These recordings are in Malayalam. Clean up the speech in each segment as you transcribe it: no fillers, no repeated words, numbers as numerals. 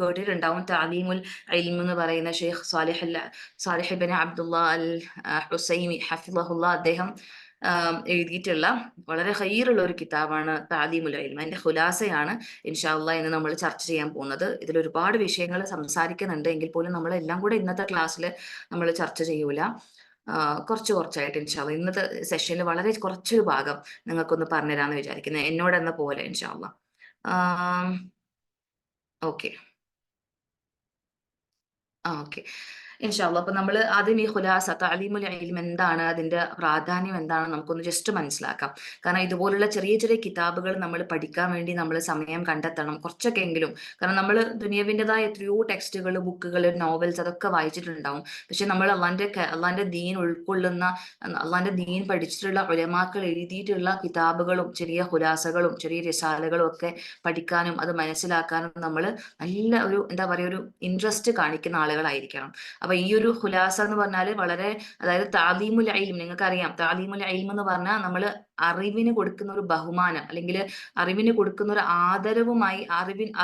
കേട്ടിട്ടുണ്ടാവും. താലീമുൽ ഇൽം എന്ന് പറയുന്ന ഷെയ്ഖ് സാലിഹ് ഇബ്നു അബ്ദുള്ള അൽ ഹുസൈമി ഹഫിളഹുല്ല അദ്ദേഹം എഴുതിയിട്ടുള്ള വളരെ ഖൈറുള്ള ഒരു കിതാബാണ് താലീമുൽ ഇൽം. അതിന്റെ ഖുലാസയാണ് ഇൻഷാ അള്ളാ ഇന്ന് നമ്മൾ ചർച്ച ചെയ്യാൻ പോകുന്നത്. ഇതിൽ ഒരുപാട് വിഷയങ്ങൾ സംസാരിക്കുന്നുണ്ട് എങ്കിൽ പോലും നമ്മൾ എല്ലാം കൂടെ ഇന്നത്തെ ക്ലാസ്സിൽ നമ്മൾ ചർച്ച ചെയ്യൂല. കുറച്ച് കുറച്ചായിട്ട് ഇൻഷാ അള്ളാ ഇന്നത്തെ സെഷനിൽ വളരെ കുറച്ചൊരു ഭാഗം നിങ്ങൾക്കൊന്ന് പറഞ്ഞുതരാമെന്ന് വിചാരിക്കുന്നത്, എന്നോടെന്ന പോലെ ഇൻഷാ അള്ളാ. ഓക്കെ. ഓക്കെ, ഇൻഷാ അള്ളാ. അപ്പൊ നമ്മൾ ആദ്യം ഈ ഖുലാസ തഅലീമുൽ ഇൽം എന്താണ്, അതിന്റെ പ്രാധാന്യം എന്താണ് നമുക്കൊന്ന് ജസ്റ്റ് മനസ്സിലാക്കാം. കാരണം ഇതുപോലുള്ള ചെറിയ ചെറിയ കിതാബുകൾ നമ്മൾ പഠിക്കാൻ വേണ്ടി നമ്മൾ സമയം കണ്ടെത്തണം കുറച്ചൊക്കെ എങ്കിലും. കാരണം നമ്മൾ ദുനിയവിൻ്റെതായ എത്രയോ ടെക്സ്റ്റുകൾ, ബുക്കുകൾ, നോവൽസ് അതൊക്കെ വായിച്ചിട്ടുണ്ടാവും. പക്ഷെ നമ്മൾ അള്ളാന്റെ ദീൻ ഉൾക്കൊള്ളുന്ന, അള്ളാന്റെ ദീൻ പഠിച്ചിട്ടുള്ള ഉലമാക്കൾ എഴുതിയിട്ടുള്ള കിതാബുകളും ചെറിയ ഖുലാസകളും ചെറിയ റിസാലകളും ഒക്കെ പഠിക്കാനും അത് മനസ്സിലാക്കാനും നമ്മൾ നല്ല ഒരു എന്താ പറയുക, ഒരു ഇൻട്രസ്റ്റ് കാണിക്കുന്ന ആളുകളായിരിക്കണം. അപ്പൊ ഈ ഒരു ഖുലാസ എന്ന് പറഞ്ഞാൽ വളരെ, അതായത് താലീമുൽ ഇൽം, നിങ്ങൾക്കറിയാം താലീമുൽ ഇൽം എന്ന് പറഞ്ഞാൽ നമ്മൾ അറിവിന് കൊടുക്കുന്ന ഒരു ബഹുമാനം, അല്ലെങ്കിൽ അറിവിന് കൊടുക്കുന്ന ഒരു ആദരവുമായി,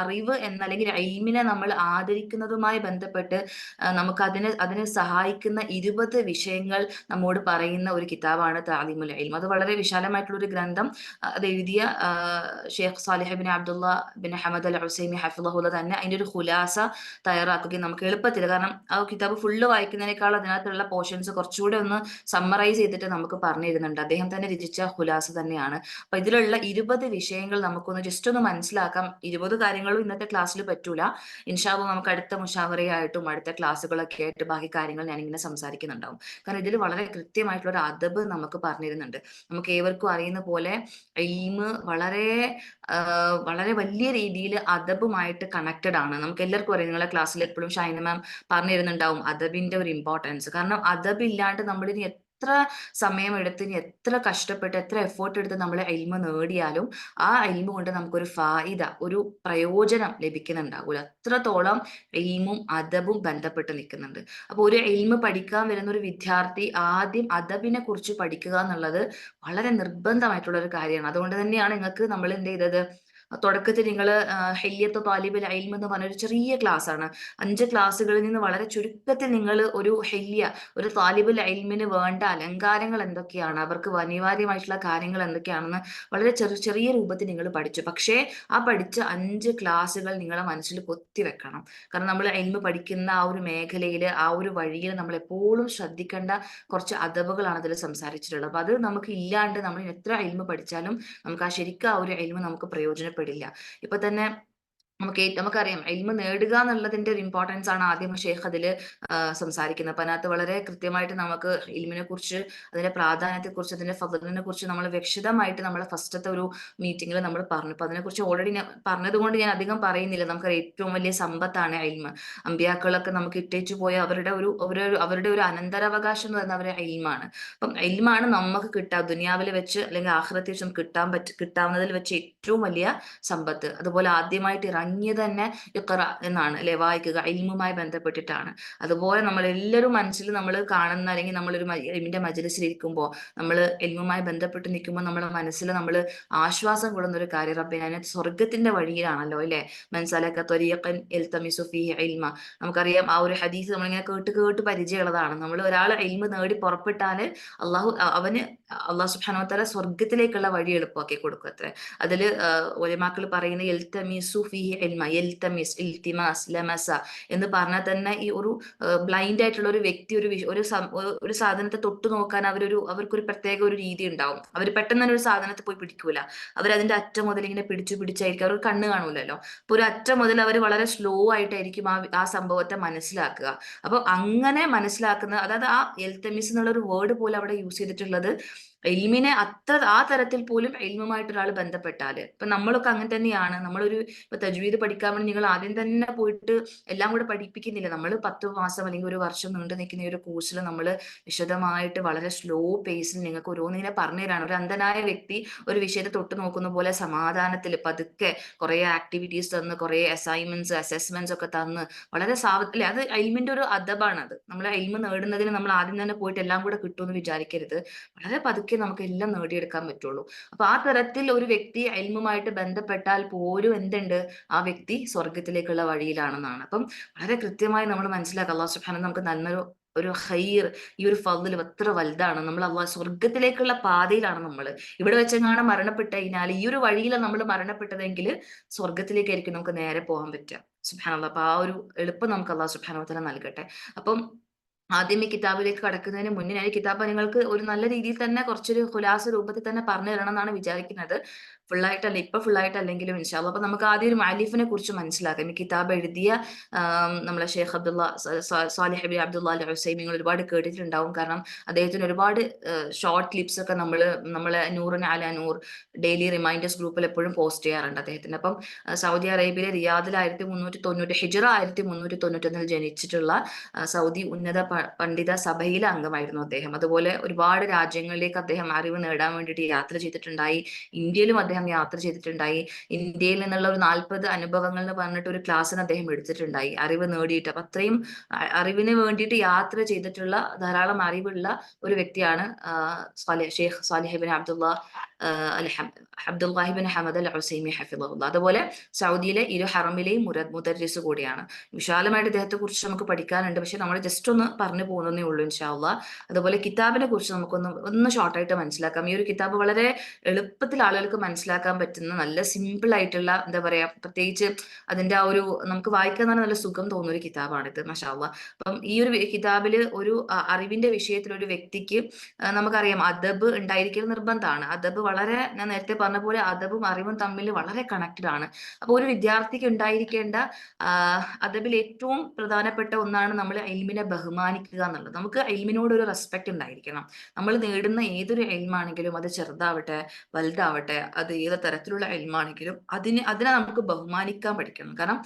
അറിവ് എന്ന അല്ലെങ്കിൽ ഇൽമിനെ നമ്മൾ ആദരിക്കുന്നതുമായി ബന്ധപ്പെട്ട് നമുക്ക് അതിനെ സഹായിക്കുന്ന 20 വിഷയങ്ങൾ നമ്മോട് പറയുന്ന ഒരു കിതാബാണ് താലീമുൽ ഇൽം. അത് വളരെ വിശാലമായിട്ടുള്ള ഒരു ഗ്രന്ഥം. അത് എഴുതിയ Sheikh Salih bin Abdullah bin Hamad al Husaimi ഹഫിളഹുല്ല തന്നെ അതിന്റെ ഒരു ഖുലാസ തയ്യാറാക്കുകയും നമുക്ക് എളുപ്പത്തിൽ, കാരണം ആ കിതാബ് ഫുള്ള് വായിക്കുന്നതിനേക്കാൾ അതിനകത്തുള്ള പോർഷൻസ് കുറച്ചുകൂടെ ഒന്ന് സമ്മറൈസ് ചെയ്തിട്ട് നമുക്ക് പറഞ്ഞു തരുന്നുണ്ട്. അദ്ദേഹം തന്നെ രചിച്ച ഖുലാസ തന്നെയാണ്. അപ്പൊ ഇതിലുള്ള 20 വിഷയങ്ങൾ നമുക്കൊന്ന് ജസ്റ്റ് ഒന്ന് മനസ്സിലാക്കാം. 20 കാര്യങ്ങളും ഇന്നത്തെ ക്ലാസ്സിൽ പറ്റൂല. ഇൻഷാ അല്ലാഹ് നമുക്ക് അടുത്ത മുഷാവറയായിട്ടും അടുത്ത ക്ലാസ്സുകളൊക്കെ ആയിട്ട് ബാക്കി കാര്യങ്ങൾ ഞാൻ ഇങ്ങനെ സംസാരിക്കുന്നുണ്ടാവും. കാരണം ഇതിൽ വളരെ കൃത്യമായിട്ടുള്ള ഒരു അദബ് നമുക്ക് പറഞ്ഞു തരുന്നുണ്ട്. നമുക്ക് ഏവർക്കും അറിയുന്ന പോലെ ഇൽമ് വളരെ വലിയ രീതിയിൽ അദബുമായിട്ട് കണക്റ്റഡ് ആണ്. നമുക്ക് എല്ലാവർക്കും അറിയാം, നിങ്ങളെ ക്ലാസ്സിൽ എപ്പോഴും ഷൈന മാം പറഞ്ഞു തരുന്നുണ്ടാവും അദബിന്റെ ഒരു ഇമ്പോർട്ടൻസ്. കാരണം അദബ് ഇല്ലാണ്ട് നമ്മളിനി എത്ര സമയമെടുത്ത്, ഇനി എത്ര കഷ്ടപ്പെട്ട്, എത്ര എഫേർട്ട് എടുത്ത് നമ്മൾ ഇൽമ നേടിയാലും ആ ഇൽമ കൊണ്ട് നമുക്കൊരു ഫായിദ, ഒരു പ്രയോജനം ലഭിക്കുന്നുണ്ടാകൂല. അത്രത്തോളം ഇൽമും അദബും ബന്ധപ്പെട്ട് നിൽക്കുന്നുണ്ട്. അപ്പൊ ഒരു ഇൽമ പഠിക്കാൻ വരുന്ന ഒരു വിദ്യാർത്ഥി ആദ്യം അദബിനെ കുറിച്ച് പഠിക്കുക എന്നുള്ളത് വളരെ നിർബന്ധമായിട്ടുള്ള ഒരു കാര്യമാണ്. അതുകൊണ്ട് തന്നെയാണ് നിങ്ങൾക്ക് നമ്മൾ എന്ത് ചെയ്തത്, തുടക്കത്തിൽ നിങ്ങൾ ഹില്യത്ത് താലിബുൽ ഇൽം എന്ന് പറഞ്ഞൊരു ചെറിയ ക്ലാസ് ആണ്. 5 ക്ലാസ്സുകളിൽ നിന്ന് വളരെ ചുരുക്കത്തിൽ നിങ്ങൾ ഒരു താലിബുൽ ഇൽമിന് വേണ്ട അലങ്കാരങ്ങൾ എന്തൊക്കെയാണ്, അവർക്ക് അനിവാര്യമായിട്ടുള്ള കാര്യങ്ങൾ എന്തൊക്കെയാണെന്ന് വളരെ ചെറിയ രൂപത്തിൽ നിങ്ങൾ പഠിച്ചു. പക്ഷേ ആ പഠിച്ച 5 ക്ലാസ്സുകൾ നിങ്ങളെ മനസ്സിൽ കൊത്തിവെക്കണം. കാരണം നമ്മൾ ഇൽമ പഠിക്കുന്ന ആ ഒരു മേഖലയിൽ, ആ ഒരു വഴിയിൽ നമ്മൾ എപ്പോഴും ശ്രദ്ധിക്കേണ്ട കുറച്ച് അദബുകളാണ് അതിൽ സംസാരിച്ചിട്ടുള്ളത്. അപ്പൊ അത് നമുക്ക് ഇല്ലാണ്ട് നമ്മൾ എത്ര ഇൽമ പഠിച്ചാലും നമുക്ക് ശരിക്കും ആ ഒരു ഇൽമ നമുക്ക് പ്രയോജനപ്പെടില്ല. ഇപ്പൊ തന്നെ നമുക്കറിയാം ഇൽമ നേടുക എന്നുള്ളതിന്റെ ഒരു ഇമ്പോർട്ടൻസ് ആണ് ആദ്യം ഷെയ്ഖ് അതിൽ സംസാരിക്കുന്നത്. അപ്പൊ അതിനകത്ത് വളരെ കൃത്യമായിട്ട് നമുക്ക് ഇൽമിനെ കുറിച്ച്, അതിന്റെ പ്രാധാന്യത്തെ കുറിച്ച്, അതിന്റെ ഫضലിനെ കുറിച്ച് നമ്മൾ വ്യക്തമായിട്ട് നമ്മളെ ഫസ്റ്റത്തെ ഒരു മീറ്റിംഗിൽ നമ്മൾ പറഞ്ഞു. അപ്പൊ അതിനെക്കുറിച്ച് ഓൾറെഡി ഞാൻ പറഞ്ഞത് കൊണ്ട് ഞാൻ അധികം പറയുന്നില്ല. നമുക്ക് ഏറ്റവും വലിയ സമ്പത്താണ് ഇൽമ. അമ്പിയാക്കളൊക്കെ നമുക്ക് ഇട്ടേച്ചു പോയ അവരുടെ ഒരു അനന്തരാവകാശം എന്ന് പറയുന്നത് അവരുടെ ഇൽമാണ്. അപ്പം ഇൽമാണ് നമുക്ക് ദുനിയാവിൽ വെച്ച് അല്ലെങ്കിൽ ആഖിറത്തിൽ വെച്ച് നമുക്ക് കിട്ടാവുന്നതിൽ വെച്ച് ഏറ്റവും വലിയ സമ്പത്ത്. അതുപോലെ ആദ്യമായിട്ട് ഇറങ്ങിയത് തന്നെ ഇഖ്റ എന്നാണ് അല്ലെ, വായിക്കുക, ഇൽമുമായി ബന്ധപ്പെട്ടിട്ടാണ്. അതുപോലെ നമ്മൾ എല്ലാവരും മനസ്സിൽ നമ്മൾ കാണുന്ന, അല്ലെങ്കിൽ നമ്മളൊരു ഇൽമിന്റെ മജ്‌ലിസിൽ ഇരിക്കുമ്പോൾ, നമ്മൾ ഇൽമുമായി ബന്ധപ്പെട്ട് നിൽക്കുമ്പോൾ നമ്മുടെ മനസ്സിൽ നമ്മൾ ആശ്വാസം കൊള്ളുന്ന ഒരു കാര്യം, റബ്ബേ ഞാൻ സ്വർഗത്തിന്റെ വഴിയിലാണല്ലോ അല്ലെ, മൻസലക ത്വരീഖൻ യൽതമിസു ഫീഹി ഇൽമ. നമുക്കറിയാം ആ ഒരു ഹദീസ് നമ്മളിങ്ങനെ കേട്ട് പരിചയമുള്ളതാണ്. നമ്മൾ ഒരാൾ ഇൽമ നേടി പുറപ്പെട്ടാൽ അള്ളാഹു സുബ്ഹാനഹു വ തആല സ്വർഗത്തിലേക്കുള്ള വഴി എളുപ്പമാക്കി കൊടുക്കും അത്രേ. അതില് ഉലമാക്കൾ പറയുന്ന യൽതമിസു ഫീഹി ഇൽമ, യൽതമിസ്, ഇൽതിമാസ്, ലമസ എന്ന് പറഞ്ഞാൽ തന്നെ ഈ ഒരു ബ്ലൈൻഡ് ആയിട്ടുള്ള ഒരു വ്യക്തി ഒരു സാധനത്തെ തൊട്ടു നോക്കാൻ അവർക്കൊരു പ്രത്യേക ഒരു രീതി ഉണ്ടാവും. അവർ പെട്ടെന്ന് തന്നെ ഒരു സാധനത്തെ പോയി പിടിക്കൂല. അവരതിന്റെ അറ്റം മുതൽ ഇങ്ങനെ പിടിച്ചായിരിക്കും, അവർക്ക് കണ്ണ് കാണൂലല്ലോ. അപ്പൊ ഒരു അറ്റം മുതൽ അവർ വളരെ സ്ലോ ആയിട്ടായിരിക്കും ആ സംഭവത്തെ മനസ്സിലാക്കുക. അപ്പൊ അങ്ങനെ മനസ്സിലാക്കുന്ന, അതായത് ആ എൽതമിസ് എന്നുള്ള ഒരു വേർഡ് പോലും അവിടെ യൂസ് ചെയ്തിട്ടുള്ളത് ഇൽമിനെ ആ തരത്തിൽ പോലും ഇൽമുമായിട്ട് ഒരാൾ ബന്ധപ്പെട്ടാല്, ഇപ്പൊ നമ്മളൊക്കെ അങ്ങനെ തന്നെയാണ്. ഇപ്പൊ തജ്വീദ് പഠിക്കാൻ വേണ്ടി നിങ്ങൾ ആദ്യം തന്നെ പോയിട്ട് എല്ലാം കൂടെ പഠിപ്പിക്കുന്നില്ല. നമ്മൾ 10 മാസം അല്ലെങ്കിൽ ഒരു വർഷം നീണ്ടു നിൽക്കുന്ന ഈ ഒരു കോഴ്സിൽ നമ്മൾ വിശദമായിട്ട് വളരെ സ്ലോ പേസിൽ നിങ്ങൾക്ക് ഓരോന്നിങ്ങനെ പറഞ്ഞു തരാണ്. ഒരു അന്ധനായ വ്യക്തി ഒരു വിഷയത്തെ തൊട്ട് നോക്കുന്ന പോലെ സമാധാനത്തിൽ പതുക്കെ കുറെ ആക്ടിവിറ്റീസ് തന്ന്, കുറെ അസൈൻമെന്റ്സ്, അസസ്മെന്റ്സ് ഒക്കെ തന്ന് വളരെ അല്ലെ, അത് ഇൽമിന്റെ ഒരു അദബാണ്. അത് നമ്മൾ ഇൽമ നേടുന്നതിന് നമ്മൾ ആദ്യം തന്നെ പോയിട്ട് എല്ലാം കൂടെ കിട്ടുമെന്ന് വിചാരിക്കരുത്. വളരെ പതുക്കെ പതുക്കെ നമുക്ക് എല്ലാം നേടിയെടുക്കാൻ പറ്റുള്ളൂ. അപ്പൊ ആ തരത്തിൽ ഒരു വ്യക്തി ഇൽമുമായിട്ട് ബന്ധപ്പെട്ടാൽ പോലും എന്തുണ്ട്, ആ വ്യക്തി സ്വർഗത്തിലേക്കുള്ള വഴിയിലാണെന്നാണ്. അപ്പം വളരെ കൃത്യമായി നമ്മൾ മനസ്സിലാക്കുക അള്ളാഹു സുബ്ഹാനഹു നമുക്ക് നല്ലൊരു ഒരു ഖൈർ, ഈ ഒരു ഫضل എത്ര വലുതാണ്. നമ്മൾ അള്ളാഹു സ്വർഗത്തിലേക്കുള്ള പാതയിലാണ് നമ്മൾ. ഇവിടെ വെച്ചെങ്ങാണ് മരണപ്പെട്ട് കഴിഞ്ഞാൽ, ഈ ഒരു വഴിയിലാണ് നമ്മൾ മരണപ്പെട്ടതെങ്കിൽ സ്വർഗത്തിലേക്കായിരിക്കും നമുക്ക് നേരെ പോകാൻ പറ്റുക. സുബ്ഹാനല്ലാഹ്. അപ്പൊ ആ ഒരു എളുപ്പം നമുക്ക് അള്ളാഹു സുബ്ഹാനഹു വ തആല നൽകട്ടെ. അപ്പം ആദ്യം ഈ കിതാബിലേക്ക് കടക്കുന്നതിന് മുന്നേ ഞാൻ ഈ കിതാബ് നിങ്ങൾക്ക് ഒരു നല്ല രീതിയിൽ തന്നെ കുറച്ചൊരു ഖുലാസ രൂപത്തിൽ തന്നെ പറഞ്ഞു തരണം എന്നാണ് വിചാരിക്കുന്നത്. ഫുള്ളായിട്ടല്ല, ഇപ്പൊ ഫുള്ളായിട്ടല്ലെങ്കിലും ഇൻഷാ അല്ലാഹ്. അപ്പൊ നമുക്ക് ആദ്യം ഒരു മുഅല്ലിഫിനെ കുറിച്ച് മനസ്സിലാക്കാം. ഈ കിതാബ് എഴുതിയ നമ്മളെ ഷെയ്ഖ് അബ്ദുള്ള സാലിഹ് ബിൻ അബ്ദുള്ള അൽ ഉസൈമി നിങ്ങൾ ഒരുപാട് കേട്ടിട്ടുണ്ടാവും. കാരണം അദ്ദേഹത്തിന് ഒരുപാട് ഷോർട്ട് ക്ലിപ്സ് ഒക്കെ നമ്മളെ നൂറിന് അല നൂർ ഡെയിലി റിമൈൻഡേഴ്സ് ഗ്രൂപ്പിൽ എപ്പോഴും പോസ്റ്റ് ചെയ്യാറുണ്ട് അദ്ദേഹത്തിന്. അപ്പം സൗദി അറേബ്യയിലെ റിയാദിൽ 1390 ഹിജ്റ 1391 ജനിച്ചിട്ടുള്ള സൗദി ഉന്നത പണ്ഡിത സഭയിലെ അംഗമായിരുന്നു അദ്ദേഹം. അതുപോലെ ഒരുപാട് രാജ്യങ്ങളിലേക്ക് അദ്ദേഹം അറിവ് നേടാൻ വേണ്ടിയിട്ട് യാത്ര ചെയ്തിട്ടുണ്ടായി. ഇന്ത്യയിലും അദ്ദേഹം യാത്ര ചെയ്തിട്ടുണ്ടായി. ഇന്ത്യയിൽ നിന്നുള്ള ഒരു 40 അനുഭവങ്ങൾ എന്ന് പറഞ്ഞിട്ട് ഒരു ക്ലാസ്സിന് അദ്ദേഹം എടുത്തിട്ടുണ്ടായി, അറിവ് നേടിയിട്ട്. അപ്പൊ അത്രയും അറിവിന് വേണ്ടിയിട്ട് യാത്ര ചെയ്തിട്ടുള്ള ധാരാളം അറിവുള്ള ഒരു വ്യക്തിയാണ് Sheikh Salih bin Abdullah Abdullahi bin Hamad al Usaimi ഹഫിളഹുല്ല. അതുപോലെ സൗദിയിലെ ഇരു ഹറമിലെയും മുദർരിസ് കൂടിയാണ്. വിശാലമായിട്ട് ഇദ്ദേഹത്തെ കുറിച്ച് നമുക്ക് പഠിക്കാനുണ്ട്, പക്ഷെ നമ്മൾ ജസ്റ്റ് ഒന്ന് പറഞ്ഞു പോകുന്നതേ ഉള്ളൂ ഇൻഷാ അല്ലാഹ്. അതുപോലെ കിതാബിനെ കുറിച്ച് നമുക്കൊന്ന് ഷോർട്ടായിട്ട് മനസ്സിലാക്കാം. ഈ ഒരു കിതാബ് വളരെ എളുപ്പത്തിൽ ആളുകൾക്ക് മനസ്സിലാക്കാൻ പറ്റുന്ന നല്ല സിമ്പിൾ ആയിട്ടുള്ള, എന്താ പറയാ, പ്രത്യേകിച്ച് അതിന്റെ ആ ഒരു നമുക്ക് വായിക്കാൻ തന്നെ നല്ല സുഖം തോന്നുന്ന ഒരു കിതാബാണിത്, മാഷാ അല്ലാഹ്. അപ്പം ഈ ഒരു കിതാബില് ഒരു അറിവിന്റെ വിഷയത്തിൽ ഒരു വ്യക്തിക്ക് നമുക്കറിയാം അദബ് ഉണ്ടായിരിക്കൽ നിർബന്ധമാണ്. അദബ് വളരെ, ഞാൻ നേരത്തെ പറഞ്ഞ പോലെ അദബും അറിവും തമ്മിൽ വളരെ കണക്റ്റഡ് ആണ്. അപ്പൊ ഒരു വിദ്യാർത്ഥിക്ക് ഉണ്ടായിരിക്കേണ്ട അദബിൽ ഏറ്റവും പ്രധാനപ്പെട്ട ഒന്നാണ് നമ്മൾ ഇൽമിനെ ബഹുമാനിക്കുക എന്നുള്ളത്. നമുക്ക് ഇൽമിനോട് ഒരു റെസ്പെക്ട് ഉണ്ടായിരിക്കണം. നമ്മൾ നേടുന്ന ഏതൊരു ഇൽമാണെങ്കിലും അത് ചെറുതാവട്ടെ വലുതാവട്ടെ, അത് ഏത് തരത്തിലുള്ള ഇൽമാണെങ്കിലും അതിനെ നമുക്ക് ബഹുമാനിക്കാൻ പഠിക്കണം. കാരണം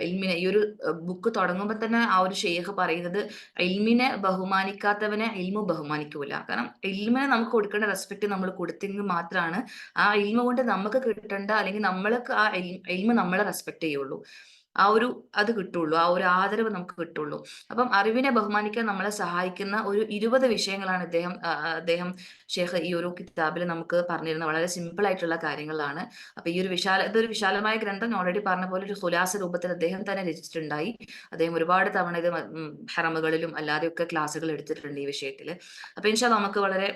ഇൽമിനെ, ഈ ഒരു ബുക്ക് തുടങ്ങുമ്പോൾ തന്നെ ആ ഒരു ഷെയ്ഖ് പറയുന്നത്, ഇൽമിനെ ബഹുമാനിക്കാത്തവനെ ഇൽമു ബഹുമാനിക്കൂല. കാരണം ഇൽമിനെ നമുക്ക് കൊടുക്കേണ്ട റെസ്പെക്ട് നമ്മൾ കൊടുത്തെങ്കിൽ മാത്രമാണ് ആ ഇൽമ കൊണ്ട് നമുക്ക് കിട്ടേണ്ട, അല്ലെങ്കിൽ നമ്മൾക്ക് ആ ഇൽമ നമ്മളെ റെസ്പെക്ട് ചെയ്യുള്ളൂ. ആ ഒരു അത് കിട്ടുള്ളൂ, ആ ഒരു ആദരവ് നമുക്ക് കിട്ടുള്ളൂ. അപ്പം അറിവിനെ ബഹുമാനിക്കാൻ നമ്മളെ സഹായിക്കുന്ന ഒരു 20 വിഷയങ്ങളാണ് അദ്ദേഹം ഷെയ്ഖ് ഈ ഒരു കിതാബിൽ നമുക്ക് പറഞ്ഞിരുന്ന വളരെ സിമ്പിൾ ആയിട്ടുള്ള കാര്യങ്ങളാണ്. അപ്പൊ ഈ ഒരു ഇതൊരു വിശാലമായ ഗ്രന്ഥം, ഞാൻ ഓൾറെഡി പറഞ്ഞ പോലെ ഒരു ഖുലാസ രൂപത്തിൽ അദ്ദേഹം തന്നെ രചിച്ചിട്ടുണ്ടായി. അദ്ദേഹം ഒരുപാട് തവണ ഇത് ഹറമുകളിലും അല്ലാതെയൊക്കെ ക്ലാസ്സുകൾ എടുത്തിട്ടുണ്ട് ഈ വിഷയത്തിൽ. അപ്പൊ ഇൻഷാ അല്ലാഹ് നമുക്ക് വളരെ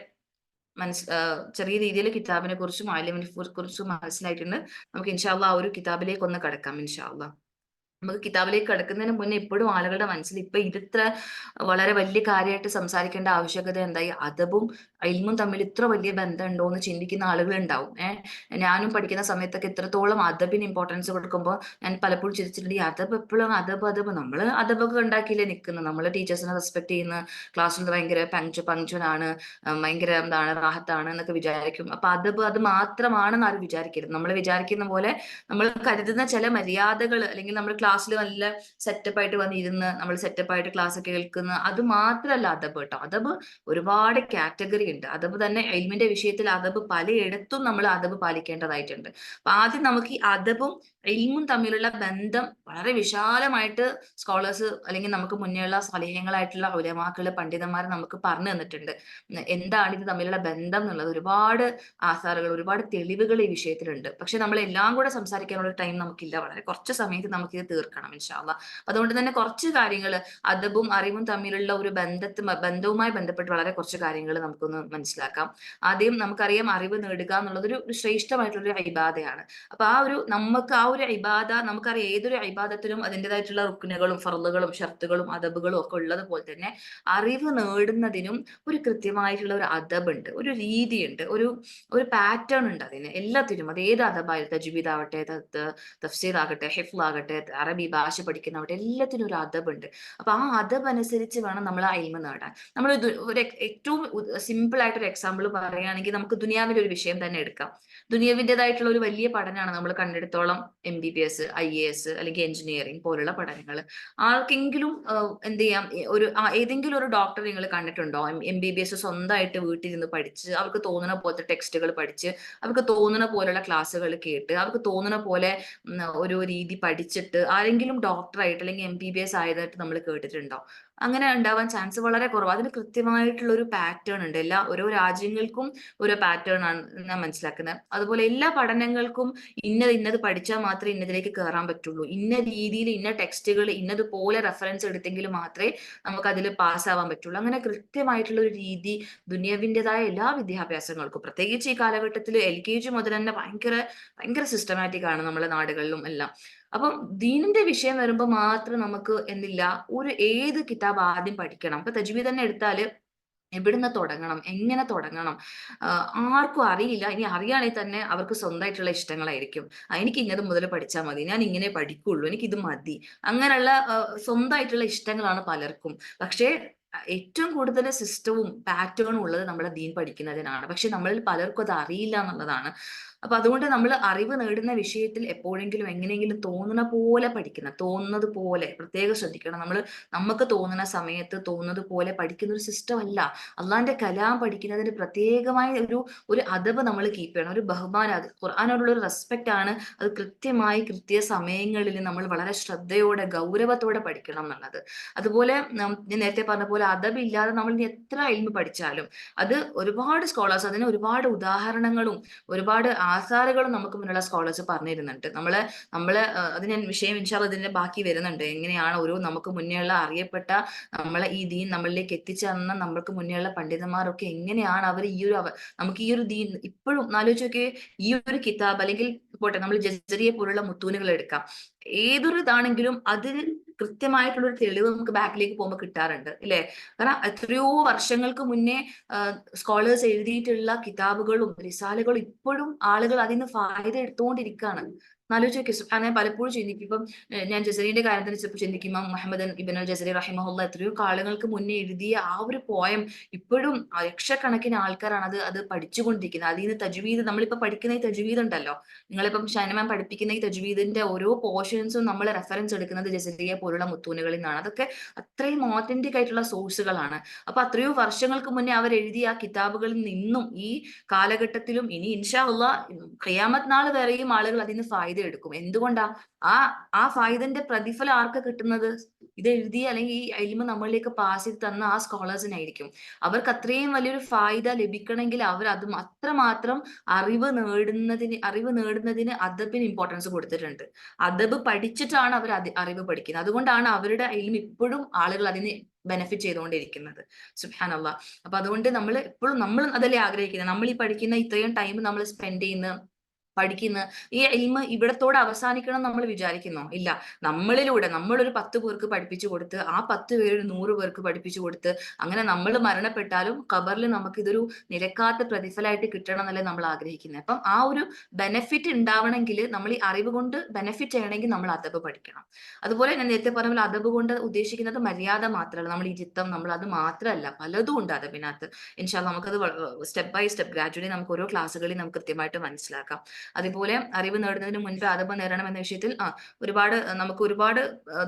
ചെറിയ രീതിയിൽ കിതാബിനെ കുറിച്ചും മുഅല്ലിമിനെ കുറിച്ചും മനസ്സിലായിട്ടുണ്ട്. നമുക്ക് ഇൻഷാ അല്ലാഹ് ആ ഒരു കിതാബിലേക്ക് ഒന്ന് കടക്കാം ഇൻഷാ അല്ലാഹ്. നമുക്ക് കിതാബിലേക്ക് കടക്കുന്നതിന് മുന്നേ ഇപ്പോഴും ആളുകളുടെ മനസ്സിൽ ഇപ്പൊ ഇതിത്ര വളരെ വലിയ കാര്യമായിട്ട് സംസാരിക്കേണ്ട ആവശ്യകത എന്തായി, അദബും ഇൽമും തമ്മിൽ ഇത്ര വലിയ ബന്ധമുണ്ടോ എന്ന് ചിന്തിക്കുന്ന ആളുകൾ ഉണ്ടാവും. ഞാനും പഠിക്കുന്ന സമയത്തൊക്കെ ഇത്രത്തോളം അദബിന് ഇമ്പോർട്ടൻസ് കൊടുക്കുമ്പോൾ ഞാൻ പലപ്പോഴും ചിന്തിച്ചിട്ടുണ്ട്, ഈ അദബ് എപ്പോഴും അദബ് നമ്മൾ അദബൊക്കെ ഉണ്ടാക്കിയില്ലേ നിൽക്കുന്നത്, നമ്മൾ ടീച്ചേഴ്സിനെ റെസ്പെക്ട് ചെയ്യുന്ന, ക്ലാസ്സിൽ ഭയങ്കര പങ്ക്ച്വലാണ്, ഭയങ്കര എന്താണ് റാഹത്താണ് എന്നൊക്കെ വിചാരിക്കും. അപ്പൊ അത് മാത്രമാണെന്ന് ആരും വിചാരിക്കരുത്. നമ്മൾ വിചാരിക്കുന്ന പോലെ നമ്മൾ കരുതുന്ന ചില മര്യാദകൾ, അല്ലെങ്കിൽ നമ്മൾ ക്ലാസ്സിൽ നല്ല സെറ്റപ്പ് ആയിട്ട് വന്നിരുന്ന് നമ്മൾ സെറ്റപ്പ് ആയിട്ട് ക്ലാസ് കേൾക്കുന്ന, അത് മാത്രമല്ല അദബ് കേട്ടോ. അദബ് ഒരുപാട് കാറ്റഗറി ഉണ്ട്. അദബ് തന്നെ ഇൽമിന്റെ വിഷയത്തിൽ അദബ് പലയിടത്തും നമ്മൾ അദബ് പാലിക്കേണ്ടതായിട്ടുണ്ട്. അപ്പൊ ആദ്യം നമുക്ക് ഈ അദബും ഇൽമും തമ്മിലുള്ള ബന്ധം വളരെ വിശാലമായിട്ട് സ്കോളേഴ്സ്, അല്ലെങ്കിൽ നമുക്ക് മുന്നേയുള്ള സ്വലീഹങ്ങളായിട്ടുള്ള ഉലമാക്കള്, പണ്ഡിതന്മാർ നമുക്ക് പറഞ്ഞു തന്നിട്ടുണ്ട്. എന്താണ് ഇത് തമ്മിലുള്ള ബന്ധം എന്നുള്ളത്. ഒരുപാട് ആധാറുകൾ, ഒരുപാട് തെളിവുകൾ ഈ വിഷയത്തിലുണ്ട്. പക്ഷെ നമ്മൾ എല്ലാം കൂടെ സംസാരിക്കാനുള്ള ടൈം നമുക്കില്ല. വളരെ കുറച്ച് സമയത്ത് നമുക്ക് ഇത് തീർക്കണം ഇൻഷാ അല്ലാഹ്. അതുകൊണ്ട് തന്നെ കുറച്ച് കാര്യങ്ങൾ, അദബും അറിവും തമ്മിലുള്ള ഒരു ബന്ധവുമായി ബന്ധപ്പെട്ട് വളരെ കുറച്ച് കാര്യങ്ങൾ നമുക്കൊന്ന് മനസ്സിലാക്കാം. ആദ്യം നമുക്കറിയാം, അറിവ് നേടുക എന്നുള്ളത് ഒരു ശ്രേഷ്ഠമായിട്ടുള്ള ഒരു ഇബാദയാണ്. അപ്പൊ നമുക്ക് ആ ഒരു ഇബാദ, നമുക്കറിയാം ഏതൊരു ഇബാദത്തിനും അതിൻ്റെതായിട്ടുള്ള റുക്നുകളും ഫർളുകളും ഷർത്തുകളും അദബുകളും ഒക്കെ ഉള്ളത് പോലെ തന്നെ അറിവ് നേടുന്നതിനും ഒരു കൃത്യമായിട്ടുള്ള ഒരു അദബുണ്ട്, ഒരു രീതിയുണ്ട്, ഒരു പാറ്റേൺ ഉണ്ട് അതിന് എല്ലാത്തിനും. അത് ഏത് അദബായാലും, തജ്വീദ് ആവട്ടെ, തഫ്സീർ ആകട്ടെ, ഹിഫ്ള് ആകട്ടെ, അറബി ഭാഷ പഠിക്കുന്നവട്ടെ, എല്ലാത്തിനും ഒരു അദബുണ്ട്. അപ്പൊ ആ അദബ് അനുസരിച്ച് വേണം നമ്മൾ ആ ഇൽമ നേടാൻ. നമ്മൾ ഒരു ഏറ്റവും സിമ്പിൾ ആയിട്ട് ഒരു എക്സാമ്പിൾ പറയുകയാണെങ്കിൽ, നമുക്ക് ദുനിയാവിന്റെ ഒരു വിഷയം തന്നെ എടുക്കാം. ദുനിയാവിൻ്റെതായിട്ടുള്ള ഒരു വലിയ പഠനമാണ് നമ്മൾ കണ്ടെടുത്തോളം MBBS, IAS അല്ലെങ്കിൽ എഞ്ചിനീയറിംഗ് പോലുള്ള പഠനങ്ങൾ. ആർക്കെങ്കിലും എന്ത് ചെയ്യാം, ഏതെങ്കിലും ഒരു ഡോക്ടർ നിങ്ങൾ കണ്ടിട്ടുണ്ടോ MBBS സ്വന്തമായിട്ട് വീട്ടിലിരുന്ന് പഠിച്ച്, അവർക്ക് തോന്നുന്ന പോലത്തെ ടെക്സ്റ്റുകൾ പഠിച്ച്, അവർക്ക് തോന്നുന്ന പോലുള്ള ക്ലാസ്സുകൾ കേട്ട്, അവർക്ക് തോന്നുന്ന പോലെ ഒരു രീതി പഠിച്ചിട്ട് ആരെങ്കിലും ഡോക്ടറായിട്ട് അല്ലെങ്കിൽ MBBS ആയതായിട്ട് നമ്മൾ കേട്ടിട്ടുണ്ടോ? അങ്ങനെ ഉണ്ടാവാൻ ചാൻസ് വളരെ കുറവ്. അതിന് കൃത്യമായിട്ടുള്ള ഒരു പാറ്റേൺ ഉണ്ട്. ഓരോ രാജ്യങ്ങൾക്കും ഓരോ പാറ്റേൺ ആണ് ഞാൻ മനസ്സിലാക്കുന്നത്. അതുപോലെ എല്ലാ പഠനങ്ങൾക്കും ഇന്നത് പഠിച്ചാൽ മാത്രമേ ഇന്നതിലേക്ക് കയറാൻ പറ്റുള്ളൂ. ഇന്ന രീതിയിൽ ഇന്ന ടെക്സ്റ്റുകൾ ഇന്നതുപോലെ റെഫറൻസ് എടുത്തെങ്കിൽ മാത്രമേ നമുക്ക് അതിൽ പാസ്സാവാൻ പറ്റുള്ളൂ. അങ്ങനെ കൃത്യമായിട്ടുള്ള ഒരു രീതി ദുനിയാവിൻ്റെതായ എല്ലാ വിദ്യാഭ്യാസങ്ങൾക്കും, പ്രത്യേകിച്ച് ഈ കാലഘട്ടത്തിൽ LKG മുതൽ തന്നെ ഭയങ്കര ഭയങ്കര സിസ്റ്റമാറ്റിക് ആണ് നമ്മുടെ നാടുകളിലും എല്ലാം. അപ്പം ദീനിന്റെ വിഷയം വരുമ്പോൾ മാത്രം നമുക്ക് എന്തില്ല, ഏത് കിതാബ് ആദ്യം പഠിക്കണം. ഇപ്പൊ തജ്വീദ് തന്നെ എടുത്താല് എവിടുന്ന് തുടങ്ങണം, എങ്ങനെ തുടങ്ങണം, ആർക്കും അറിയില്ല. ഇനി അറിയുകയാണെങ്കിൽ തന്നെ അവർക്ക് സ്വന്തമായിട്ടുള്ള ഇഷ്ടങ്ങളായിരിക്കും. എനിക്ക് ഇന്നത് മുതൽ പഠിച്ചാൽ മതി, ഞാൻ ഇങ്ങനെ പഠിക്കുള്ളൂ, എനിക്ക് ഇത് മതി, അങ്ങനെയുള്ള സ്വന്തമായിട്ടുള്ള ഇഷ്ടങ്ങളാണ് പലർക്കും. പക്ഷേ ഏറ്റവും കൂടുതൽ സിസ്റ്റവും പാറ്റേണും ഉള്ളത് നമ്മുടെ ദീൻ പഠിക്കുന്നതിനാണ്. പക്ഷെ നമ്മളിൽ പലർക്കും അത് അറിയില്ല എന്നുള്ളതാണ്. അപ്പൊ അതുകൊണ്ട് നമ്മൾ അറിവ് നേടുന്ന വിഷയത്തിൽ എപ്പോഴെങ്കിലും എങ്ങനെയെങ്കിലും തോന്നുന്ന പോലെ പഠിക്കണം, തോന്നുന്നത് പോലെ പ്രത്യേകം ശ്രദ്ധിക്കണം. നമുക്ക് തോന്നുന്ന സമയത്ത് തോന്നുന്നത് പോലെ പഠിക്കുന്ന ഒരു സിസ്റ്റം അല്ല. അള്ളാന്റെ കലാം പഠിക്കുന്നതിന് പ്രത്യേകമായ ഒരു അദബ് നമ്മൾ കീപ്പ് ചെയ്യണം, ഒരു ബഹുമാനം, അത് ഖുർആാനോടുള്ള ഒരു റെസ്പെക്ട് ആണ്. അത് കൃത്യമായി കൃത്യ സമയങ്ങളിൽ നമ്മൾ വളരെ ശ്രദ്ധയോടെ ഗൗരവത്തോടെ പഠിക്കണം എന്നുള്ളത്. അതുപോലെ ഞാൻ നേരത്തെ പറഞ്ഞ പോലെ അദബ് ഇല്ലാതെ നമ്മൾ ഇനി എത്ര ഇൽമ് പഠിച്ചാലും അത് ഒരുപാട് സ്കോളേഴ്സ്, അതിന് ഒരുപാട് ഉദാഹരണങ്ങളും ഒരുപാട് ആസാറുകളും നമുക്ക് മുന്നുള്ള സ്കോളേഴ്സ് പറഞ്ഞിരുന്നുണ്ട്. നമ്മള് അത് ഞാൻ വിഷയം ഇൻഷാല്ലാ ഇതിന്റെ ബാക്കി വരുന്നുണ്ട്. എങ്ങനെയാണ് നമുക്ക് മുന്നേയുള്ള അറിയപ്പെട്ട നമ്മളെ ഈ ദീൻ നമ്മളിലേക്ക് എത്തിച്ചേർന്ന നമ്മൾക്ക് മുന്നേയുള്ള പണ്ഡിതന്മാരൊക്കെ എങ്ങനെയാണ് അവർ നമുക്ക് ഈ ഒരു ദീൻ ഇപ്പോഴും ആലോചിച്ച് നോക്കിയേ. ഈ ഒരു കിതാബ് അല്ലെങ്കിൽ പോട്ടെ, നമ്മൾ ജസരിയെ പോലുള്ള മുത്തൂനുകൾ എടുക്കാം, ഏതൊരു ഇതാണെങ്കിലും അതിന് കൃത്യമായിട്ടുള്ള ഒരു തെളിവ് നമുക്ക് ബാക്കിലേക്ക് പോകുമ്പോൾ കിട്ടാറുണ്ട് ഇല്ലേ? കാരണം എത്രയോ വർഷങ്ങൾക്ക് മുന്നേ സ്കോളേഴ്സ് എഴുതിയിട്ടുള്ള കിതാബുകളും റിസാലകളും ഇപ്പോഴും ആളുകൾ അതിൽ നിന്ന് ഫായത എടുത്തുകൊണ്ടിരിക്കുകയാണ്. ആലോചിച്ച് നോക്കി. സുബ്ഹാനല്ലാഹ്, പലപ്പോഴും ചിന്തിക്കും. ഇപ്പം ഞാൻ ജസരീന്റെ കാര്യത്തിൽ ചിന്തിക്കുമ്പോൾ മുഹമ്മദ് ഇബ്ൻ അൽ ജസരി റഹിമഹുല്ല എത്രയോ കാലങ്ങൾക്ക് മുന്നേ എഴുതിയ ആ ഒരു പോയം ഇപ്പോഴും ലക്ഷക്കണക്കിന് ആൾക്കാരാണ് അത് പഠിച്ചുകൊണ്ടിരിക്കുന്നത്. അതിൽ നിന്ന് തജ്വീദ്, നമ്മളിപ്പോ പഠിക്കുന്ന ഈ തജ്വീദ് ഉണ്ടല്ലോ, നിങ്ങളിപ്പം ഷൈനമാൻ പഠിപ്പിക്കുന്ന ഈ തജ്വീദിന്റെ ഓരോ പോർഷൻസും നമ്മൾ റെഫറൻസ് എടുക്കുന്നത് ജസരിയെ പോലുള്ള മുത്തൂനുകളിൽ നിന്നാണ്. അതൊക്കെ അത്രയും ഓതന്റിക് ആയിട്ടുള്ള സോഴ്സുകളാണ്. അപ്പൊ അത്രയോ വർഷങ്ങൾക്ക് മുന്നേ അവർ എഴുതിയ ആ കിതാബുകളിൽ നിന്നും ഈ കാലഘട്ടത്തിലും ഇനി ഇൻഷാ അള്ളാഹ് ഖിയാമത്ത് നാൾ വരെയും ആളുകൾ അതിൽ നിന്ന് ഫായിദ എടുക്കും. എന്തുകൊണ്ടാ? ആ ആ ഫായിദന്റെ പ്രതിഫലം ആർക്ക് കിട്ടുന്നത്? ഇത് എഴുതി അല്ലെങ്കിൽ ഈ ഇൽമ നമ്മളിലേക്ക് പാസ് ചെയ്ത് തന്ന ആ സ്കോളേഴ്സിനായിരിക്കും. അവർക്ക് അത്രയും വലിയൊരു ഫായിദ ലഭിക്കണമെങ്കിൽ അവർ അത് അത്രമാത്രം അറിവ് നേടുന്നതിന് അദബിന് ഇമ്പോർട്ടൻസ് കൊടുത്തിട്ടുണ്ട്. അദബ് പഠിച്ചിട്ടാണ് അവർ അറിവ് പഠിക്കുന്നത്. അതുകൊണ്ടാണ് അവരുടെ ഇൽമ ഇപ്പോഴും ആളുകൾ അതിന് ബെനിഫിറ്റ് ചെയ്തുകൊണ്ടിരിക്കുന്നത്. സുബ്ഹാനല്ലാഹ്. അപ്പൊ അതുകൊണ്ട് നമ്മൾ അതല്ലേ ആഗ്രഹിക്കുന്നത്. നമ്മൾ ഈ പഠിക്കുന്ന ഇത്രയും ടൈം നമ്മൾ സ്പെൻഡ് ചെയ്യുന്ന പഠിക്കുന്ന ഈ ഇൽമ ഇവിടത്തോടെ അവസാനിക്കണം നമ്മൾ വിചാരിക്കുന്നോ? ഇല്ല. നമ്മളൊരു 10 പേർക്ക് പഠിപ്പിച്ചു കൊടുത്ത്, ആ 10 പേര് 100 പേർക്ക് പഠിപ്പിച്ചു കൊടുത്ത്, അങ്ങനെ നമ്മൾ മരണപ്പെട്ടാലും ഖബറിൽ നമുക്ക് ഇതൊരു നിരക്കാത്ത പ്രതിഫലമായിട്ട് കിട്ടണം എന്നല്ലേ നമ്മൾ ആഗ്രഹിക്കുന്നത്. അപ്പം ആ ഒരു ബെനിഫിറ്റ് ഉണ്ടാവണമെങ്കിൽ, നമ്മൾ ഈ അറിവ് കൊണ്ട് ബെനിഫിറ്റ് ചെയ്യണമെങ്കിൽ നമ്മൾ അദബ് പഠിക്കണം. അതുപോലെ ഞാൻ നേരത്തെ പറഞ്ഞ പോലെ അദബ് കൊണ്ട് ഉദ്ദേശിക്കുന്നത് മര്യാദ മാത്രമല്ല, നമ്മൾ ഇരുത്തം, നമ്മൾ അത് മാത്രമല്ല, പലതും ഉണ്ട് അദബിനകത്ത്. ഇൻഷാ അല്ലാഹ് നമുക്കത് സ്റ്റെപ്പ് ബൈ സ്റ്റെപ്പ് ഗ്രാജുവലി നമുക്ക് ഓരോ ക്ലാസ്സുകളിൽ നമുക്ക് കൃത്യമായിട്ട് മനസ്സിലാക്കാം. അതുപോലെ അറിവ് നേടുന്നതിന് മുൻപ് അദബ് നേടണം എന്ന വിഷയത്തിൽ നമുക്ക് ഒരുപാട്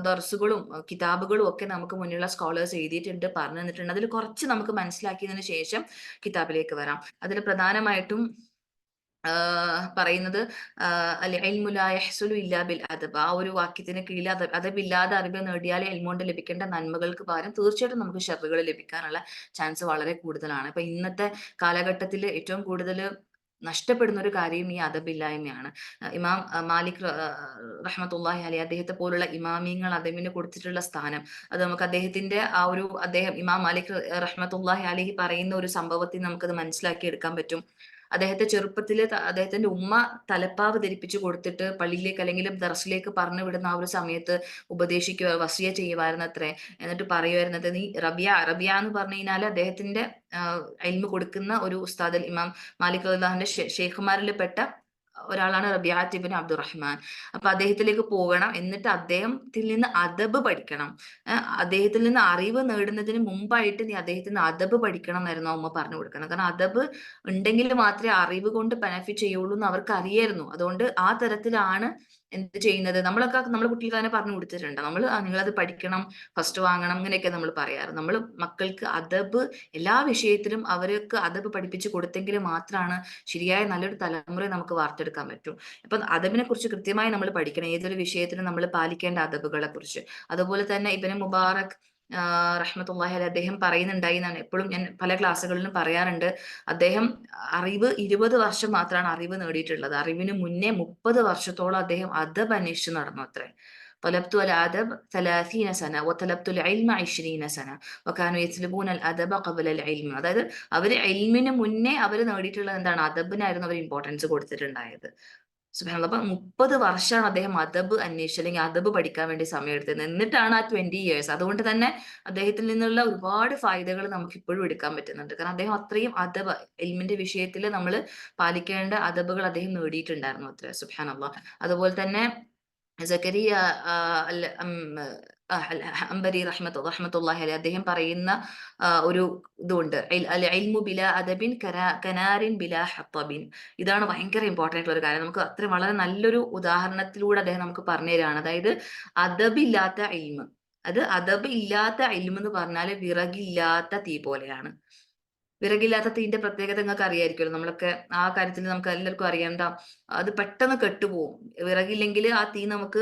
ദർസുകളും കിതാബുകളും ഒക്കെ നമുക്ക് മുന്നിലുള്ള സ്കോളേഴ്സ് എഴുതിയിട്ടുണ്ട്, പറഞ്ഞു തന്നിട്ടുണ്ട്. അതിൽ കുറച്ച് നമുക്ക് മനസ്സിലാക്കിയതിനു ശേഷം കിതാബിലേക്ക് വരാം. അതിൽ പ്രധാനമായിട്ടും പറയുന്നത് അൽ ഇൽമു ലാ യഹ്സുലു ഇല്ലാ ബിൽ അദബ്, ആ ഒരു വാക്യത്തിന് കീഴിൽ അദബില്ലാതെ അറിവ് നേടിയാൽ ഇൽമുകൊണ്ട് ലഭിക്കേണ്ട നന്മകൾക്ക് പകരം തീർച്ചയായിട്ടും നമുക്ക് ഷർറുകൾ ലഭിക്കാനുള്ള ചാൻസ് വളരെ കൂടുതലാണ്. ഇപ്പൊ ഇന്നത്തെ കാലഘട്ടത്തിൽ ഏറ്റവും കൂടുതൽ നഷ്ടപ്പെടുന്ന ഒരു കാര്യം ഈ അദബില്ലായ്മയാണ്. ഇമാം മാലിക് റഹ്മത്തുള്ളാഹി അലൈഹി, അദ്ദേഹത്തെ പോലുള്ള ഇമാമിയങ്ങൾ അദബിന് കൊടുത്തിട്ടുള്ള സ്ഥാനം, അത് നമുക്ക് അദ്ദേഹം ഇമാം മാലിക് റഹ്മത്തുള്ളാഹി അലൈഹി പറയുന്ന ഒരു സംഭവത്തിൽ നമുക്കത് മനസ്സിലാക്കി എടുക്കാൻ പറ്റും. അദ്ദേഹത്തിന്റെ ഉമ്മ തലപ്പാവ് ധരിപ്പിച്ചു കൊടുത്തിട്ട് പള്ളിയിലേക്ക് അല്ലെങ്കിൽ ദർസിലേക്ക് പറഞ്ഞു വിടുന്ന ആ ഒരു സമയത്ത് ഉപദേശിക്കുക, വസിയ ചെയ്യുമായിരുന്നത്രേ. എന്നിട്ട് പറയുമായിരുന്നത്, നീ റബിയ എന്ന് പറഞ്ഞു കഴിഞ്ഞാൽ അദ്ദേഹത്തിന്റെ ഇൽമു കൊടുക്കുന്ന ഒരു ഉസ്താദ്, ഇമാം മാലിക് റളിയല്ലാഹുവിന്റെ ഷെയ്ഖുമാരിൽ പെട്ട ഒരാളാണ് റബിയാത്ത് ഇബ്നു അബ്ദുറഹ്മാൻ. അപ്പൊ അദ്ദേഹത്തിലേക്ക് പോകണം, എന്നിട്ട് അദ്ദേഹത്തിൽ നിന്ന് അദബ് പഠിക്കണം. അദ്ദേഹത്തിൽ നിന്ന് അറിവ് നേടുന്നതിന് മുമ്പായിട്ട് നീ അദ്ദേഹത്തിൽ നിന്ന് അദബ് പഠിക്കണം എന്നായിരുന്നു ഉമ്മ പറഞ്ഞു കൊടുക്കണം. കാരണം അദബ് ഉണ്ടെങ്കിൽ മാത്രമേ അറിവ് കൊണ്ട് ബെനിഫിറ്റ് ചെയ്യുള്ളൂ എന്ന് അവർക്ക് അറിയായിരുന്നു. അതുകൊണ്ട് ആ തരത്തിലാണ് എന്ത് ചെയ്യുന്നത്. നമ്മുടെ കുട്ടികൾ തന്നെ പറഞ്ഞു കൊടുത്തിട്ടുണ്ട്. നിങ്ങളത് പഠിക്കണം, ഫസ്റ്റ് വാങ്ങണം, അങ്ങനെയൊക്കെ നമ്മൾ പറയാറ്. നമ്മൾ മക്കൾക്ക് അദബ് എല്ലാ വിഷയത്തിലും അവർക്ക് അദബ് പഠിപ്പിച്ച് കൊടുത്തെങ്കിൽ മാത്രമാണ് ശരിയായ നല്ലൊരു തലമുറയെ നമുക്ക് വാർത്തെടുക്കാൻ പറ്റും. അപ്പൊ അദബിനെ കുറിച്ച് കൃത്യമായി നമ്മൾ പഠിക്കണം, ഏതൊരു വിഷയത്തിലും നമ്മൾ പാലിക്കേണ്ട അദബുകളെ കുറിച്ച്. അതുപോലെ തന്നെ ഇബ്നു മുബാറക് റഹ്മത്തുള്ളാഹി അലൈഹി അദ്ദേഹം പറയുന്നുണ്ടായി എന്നാണ് എപ്പോഴും ഞാൻ പല ക്ലാസ്സുകളിലും പറയാറുണ്ട്. അദ്ദേഹം അറിവ് 20 വർഷം മാത്രമാണ് അറിവ് നേടിയിട്ടുള്ളത്. അറിവിന് മുന്നേ 30 വർഷത്തോളം അദ്ദേഹം അദബ് അന്വേഷിച്ച് നടന്നു അത്രേ. طلبت الأدب 30 سنة وطلبت العلم 20 سنة وكانوا يطلبون الأدب قبل العلم. അതായത് അവര് ഇൽമിന് മുന്നേ അവര് നേടിയിട്ടുള്ളത് എന്താണ്? അദബിനായിരുന്നു അവർ ഇമ്പോർട്ടൻസ് കൊടുത്തിട്ടുണ്ടായത്. സുബ്ഹാനല്ലാഹ്. അപ്പൊ 30 വർഷമാണ് അദ്ദേഹം അദബ് അന്വേഷിച്ച് അല്ലെങ്കിൽ അദബ് പഠിക്കാൻ വേണ്ടി സമയം എടുത്തത്. എന്നിട്ടാണ് ആ 20 years. അതുകൊണ്ട് തന്നെ അദ്ദേഹത്തിൽ നിന്നുള്ള ഒരുപാട് ഫായിദകൾ നമുക്ക് ഇപ്പോഴും എടുക്കാൻ പറ്റുന്നുണ്ട്. കാരണം അദ്ദേഹം അത്രയും അദബ് ഇൽമിന്റെ വിഷയത്തിൽ നമ്മൾ പാലിക്കേണ്ട അദബുകൾ അദ്ദേഹം നേടിയിട്ടുണ്ടായിരുന്നു അത്ര. സുബ്ഹാനല്ലാഹ്. അതുപോലെ തന്നെ സക്കരിയ അംബരി റഹ്മത്തുള്ളാഹി അലൈഹി അദ്ദേഹം പറയുന്ന ഒരു ഇതുണ്ട്, അൽ ഇൽമു ബിലാ അദബിൻ കനാരിൻ ബിലാ ഹത്തബിൻ. ഇതാണ് ഭയങ്കര ഇമ്പോർട്ടന്റ് ആയിട്ടുള്ള ഒരു കാര്യം. നമുക്ക് അത്ര വളരെ നല്ലൊരു ഉദാഹരണത്തിലൂടെ അദ്ദേഹം നമുക്ക് പറഞ്ഞു തരാണ്. അതായത് അദബില്ലാത്ത ഇൽമ്, അത് അദബ് ഇല്ലാത്ത ഇൽമ് എന്ന് പറഞ്ഞാൽ വിറകില്ലാത്ത തീ പോലെയാണ്. വിറകില്ലാത്ത തീന്റെ പ്രത്യേകത നിങ്ങൾക്ക് അറിയായിരിക്കുമല്ലോ. നമ്മളൊക്കെ ആ കാര്യത്തിൽ നമുക്ക് എല്ലാവർക്കും അറിയാം. എന്താ, അത് പെട്ടെന്ന് കെട്ടുപോകും. വിറകില്ലെങ്കിൽ ആ തീ നമുക്ക്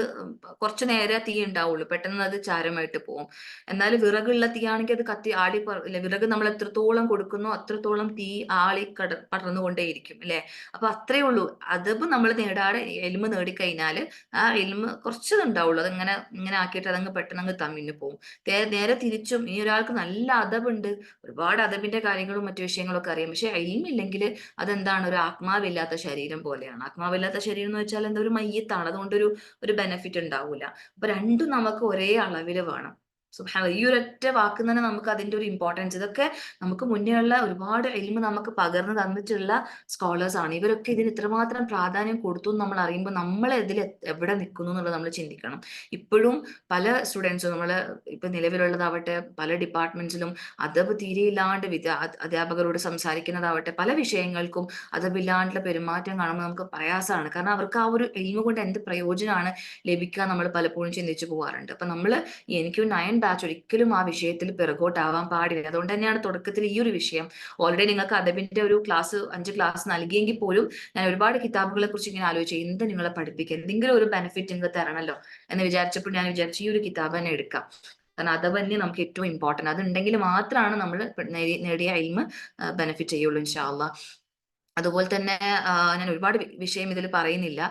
കുറച്ചു നേരെ തീ ഉണ്ടാവുള്ളൂ, പെട്ടെന്ന് അത് ചാരമായിട്ട് പോകും. എന്നാൽ വിറകുള്ള തീ ആണെങ്കിൽ അത് കത്തി ആടി ഇല്ല, വിറക് നമ്മൾ എത്രത്തോളം കൊടുക്കുന്നോ അത്രത്തോളം തീ ആളി പടർന്നുകൊണ്ടേയിരിക്കും അല്ലെ. അപ്പൊ അത്രേ ഉള്ളൂ. അതബ് നമ്മൾ നേടാതെ എൽമ് നേടിക്കഴിഞ്ഞാൽ ആ എൽമ് കുറച്ചത് ഉണ്ടാവുള്ളൂ, അതിങ്ങനെ ഇങ്ങനെ ആക്കിയിട്ട് അതങ്ങ് പെട്ടെന്ന് അങ്ങ് തമ്മിന് പോകും. നേരെ തിരിച്ചും ഈ ഒരാൾക്ക് നല്ല അതബുണ്ട്, ഒരുപാട് അദബിന്റെ കാര്യങ്ങളും മറ്റു വിഷയങ്ങളൊക്കെ അറിയാം, പക്ഷെ ഇൽമില്ലെങ്കിൽ അതെന്താണ്? ഒരു ആത്മാവില്ലാത്ത ശരീരം പോലെയാണ്. ആത്മാവില്ലാത്ത ശരീരം എന്ന് വെച്ചാൽ എന്താ? ഒരു മയ്യത്താണ്. അതുകൊണ്ടൊരു ഒരു ബെനിഫിറ്റ് ഉണ്ടാവില്ല. അപ്പൊ രണ്ടും നമുക്ക് ഒരേ അളവിൽ വേണം. സുബ്ഹാനല്ലാഹ്. ഈ ഒരൊറ്റ വാക്ക് തന്നെ നമുക്ക് അതിന്റെ ഒരു ഇമ്പോർട്ടൻസ്, ഇതൊക്കെ നമുക്ക് മുന്നേ ഉള്ള ഒരുപാട് ഇൽമ് നമുക്ക് പകർന്നു തന്നിട്ടുള്ള സ്കോളേഴ്സ് ആണ്. ഇവരൊക്കെ ഇതിന് ഇത്രമാത്രം പ്രാധാന്യം കൊടുത്തു എന്ന് നമ്മൾ അറിയുമ്പോൾ നമ്മൾ ഇതിൽ എവിടെ നിൽക്കുന്നു എന്നുള്ളത് നമ്മൾ ചിന്തിക്കണം. ഇപ്പോഴും പല സ്റ്റുഡൻസും നമ്മള് ഇപ്പൊ നിലവിലുള്ളതാവട്ടെ പല ഡിപ്പാർട്ട്മെന്റ്സിലും അദബ് തീരെയില്ലാണ്ട് അധ്യാപകരോട് സംസാരിക്കുന്നതാവട്ടെ പല വിഷയങ്ങൾക്കും അതബില്ലാണ്ടുള്ള പെരുമാറ്റം കാണുമ്പോൾ നമുക്ക് പ്രയാസമാണ്. കാരണം അവർക്ക് ആ ഒരു എയിമ കൊണ്ട് എന്ത് പ്രയോജനമാണ് ലഭിക്കുക നമ്മൾ പലപ്പോഴും ചിന്തിച്ചു പോകാറുണ്ട്. അപ്പൊ നമ്മള് എനിക്ക് 9 ബാച്ച് ഒരിക്കലും ആ വിഷയത്തിൽ പിറകോട്ടാവാൻ പാടില്ല. അതുകൊണ്ട് തന്നെയാണ് തുടക്കത്തിൽ ഈ ഒരു വിഷയം ഓൾറെഡി നിങ്ങൾക്ക് അദബിന്റെ ഒരു 5 ക്ലാസ് നൽകിയെങ്കിൽ പോലും ഞാൻ ഒരുപാട് കിതാബുകളെ കുറിച്ച് ഇങ്ങനെ ആലോചിച്ചു, എന്ത് നിങ്ങളെ പഠിപ്പിക്കുക, എന്തെങ്കിലും ഒരു ബെനിഫിറ്റ് നിങ്ങൾക്ക് തരണമല്ലോ എന്ന് വിചാരിച്ചപ്പോൾ ഞാൻ വിചാരിച്ചു ഈ ഒരു കിതാബ് തന്നെ എടുക്കാം. കാരണം അത് തന്നെ നമുക്ക് ഏറ്റവും ഇമ്പോർട്ടന്റ്. അത് ഉണ്ടെങ്കിൽ മാത്രമാണ് നമ്മൾ നേടിയ ഇൽമ് ബെനിഫിറ്റ് ചെയ്യുള്ളൂ ഇൻഷാ അള്ളാ. അതുപോലെ തന്നെ ഞാൻ ഒരുപാട് വിഷയം ഇതിൽ പറയുന്നില്ല.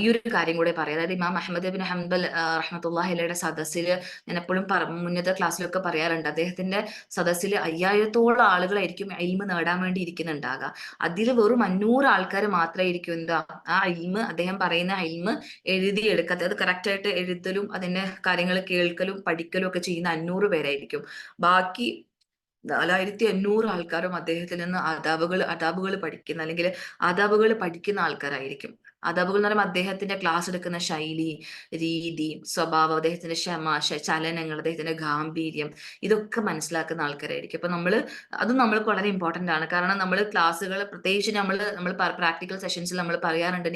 ഈ ഒരു കാര്യം കൂടെ പറയാം. അതായത് ഇമാം അഹ്മദ് ബിൻ ഹംബൽ റഹ്മത്തുള്ളാഹി അലൈഹിയുടെ സദസ്സിൽ ഞാൻ എപ്പോഴും മുന്നത്തെ ക്ലാസ്സിലൊക്കെ പറയാറുണ്ട്, അദ്ദേഹത്തിന്റെ സദസ്സിൽ 5000-ഓളം ആളുകളായിരിക്കും ഇൽമ് നേടാൻ വേണ്ടി ഇരിക്കുന്നുണ്ടാകുക. അതിൽ വെറും 500 ആൾക്കാർ മാത്രമായിരിക്കും എന്താ ആ ഇൽമ്, അദ്ദേഹം പറയുന്ന ഇൽമ് എഴുതിയെടുക്കാത്ത, അത് കറക്റ്റ് ആയിട്ട് എഴുതലും അതിന്റെ കാര്യങ്ങൾ കേൾക്കലും പഠിക്കലും ഒക്കെ ചെയ്യുന്ന 500 പേരായിരിക്കും. ബാക്കി 4500 ആൾക്കാരും അദ്ദേഹത്തിൽ നിന്ന് അദാബുകൾ പഠിക്കുന്ന അല്ലെങ്കിൽ ആദാബുകൾ പഠിക്കുന്ന ആൾക്കാരായിരിക്കും. അദാബുകൾ എന്ന് പറയുമ്പോൾ അദ്ദേഹത്തിന്റെ ക്ലാസ് എടുക്കുന്ന ശൈലി, രീതി, സ്വഭാവം, അദ്ദേഹത്തിന്റെ ചലനങ്ങൾ, അദ്ദേഹത്തിന്റെ ഗാംഭീര്യം, ഇതൊക്കെ മനസ്സിലാക്കുന്ന ആൾക്കാരായിരിക്കും. അപ്പൊ അതും നമ്മൾക്ക് വളരെ ഇമ്പോർട്ടന്റ് ആണ്. കാരണം നമ്മൾ ക്ലാസ്സുകൾ പ്രത്യേകിച്ച് നമ്മൾ പ്രാക്ടിക്കൽ സെഷൻസിൽ നമ്മൾ പറയാറുണ്ട്,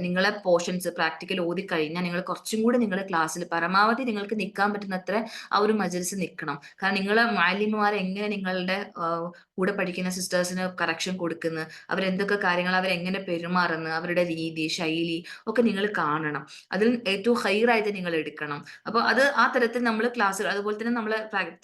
നിങ്ങളെ പോർഷൻസ് പ്രാക്ടിക്കൽ ഓതി കഴിഞ്ഞാൽ നിങ്ങൾ കുറച്ചും കൂടി നിങ്ങളുടെ ക്ലാസ്സിൽ പരമാവധി നിങ്ങൾക്ക് നിൽക്കാൻ പറ്റുന്നത്ര ആ ഒരു മജ്‌ലിസ് നിൽക്കണം. കാരണം നിങ്ങളെ മുഅല്ലിമുമാർ എങ്ങനെ നിങ്ങളുടെ കൂടെ പഠിക്കുന്ന സിസ്റ്റേഴ്സിന് കറക്ഷൻ കൊടുക്കുന്നു, അവരെന്തൊക്കെ കാര്യങ്ങൾ, അവരെങ്ങനെ പെരുമാറുന്നു, അവരുടെ രീതി, ശൈലി ഒക്കെ നിങ്ങൾ കാണണം. അതിൽ ഏറ്റവും ഹൈറായിട്ട് നിങ്ങൾ എടുക്കണം. അപ്പോൾ അത് ആ തരത്തിൽ നമ്മൾ ക്ലാസ്സുകൾ, അതുപോലെ തന്നെ നമ്മൾ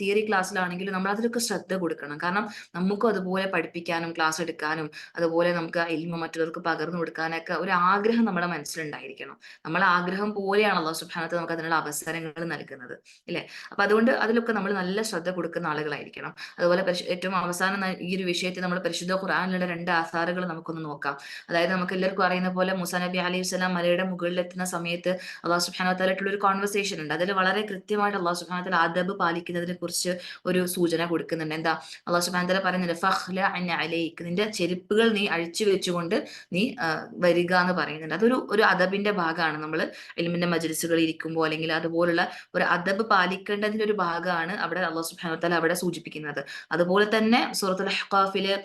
തിയറി ക്ലാസ്സിലാണെങ്കിലും നമ്മൾ അതിലൊക്കെ ശ്രദ്ധ കൊടുക്കണം. കാരണം നമുക്കും അതുപോലെ പഠിപ്പിക്കാനും ക്ലാസ് എടുക്കാനും അതുപോലെ നമുക്ക് ഇൽമ മറ്റുള്ളവർക്ക് പകർന്നു കൊടുക്കാനൊക്കെ ഒരു ആഗ്രഹം നമ്മുടെ മനസ്സിലുണ്ടായിരിക്കണം. നമ്മളെ ആഗ്രഹം പോലെയാണ് അല്ലാഹു സുബ്ഹാനഹു വ തആല നമുക്ക് അതിനുള്ള അവസരങ്ങൾ നൽകുന്നത്, ഇല്ലേ? അപ്പൊ അതുകൊണ്ട് അതിലൊക്കെ നമ്മൾ നല്ല ശ്രദ്ധ കൊടുക്കുന്ന ആളുകളായിരിക്കണം. അതുപോലെ ഏറ്റവും അവസാനം ഈ ഒരു വിഷയത്തിൽ നമ്മൾ പരിശുദ്ധ ഖുർആനിലുള്ള 2 ആസാറുകൾ നമുക്കൊന്ന് നോക്കാം. അതായത് നമുക്ക് എല്ലാവർക്കും അറിയുന്ന പോലെ മൂസാ നബി അലൈഹി സ്വലാം മലയുടെ മുകളിൽ എത്തുന്ന സമയത്ത് അല്ലാഹു സുബ്ഹാനഹു വ തആലയായിട്ടുള്ള ഒരു കോൺവെർസേഷൻ ഉണ്ട്. അതിൽ വളരെ കൃത്യമായിട്ട് അല്ലാഹു സുബ്ഹാനഹു വ തആല അദബ് പാലിക്കുന്നതിനെ കുറിച്ച് ഒരു സൂചന കൊടുക്കുന്നുണ്ട്. എന്താ അല്ലാഹു സുബ്ഹാനഹു വ തആല പറയുന്നുണ്ട്, ഫഖ്ലഅൻ അലൈക്, നിന്റെ ചെരുപ്പുകൾ നീ അഴിച്ചു വെച്ചുകൊണ്ട് നീ വരിക എന്ന് പറയുന്നുണ്ട്. അതൊരു അദബിന്റെ ഭാഗമാണ്. നമ്മൾ ഇൽമിന്റെ മജ്‌ലിസുകളിൽ ഇരിക്കുമ്പോൾ അല്ലെങ്കിൽ അതുപോലുള്ള ഒരു അദബ് പാലിക്കേണ്ടതിന്റെ ഒരു ഭാഗമാണ് അവിടെ അല്ലാഹു സുബ്ഹാനഹു വ തആല അവിടെ സൂചിപ്പിക്കുന്നത്. അതുപോലെ തന്നെ സൂറത്തുൽ അഹ്ഖാഫില്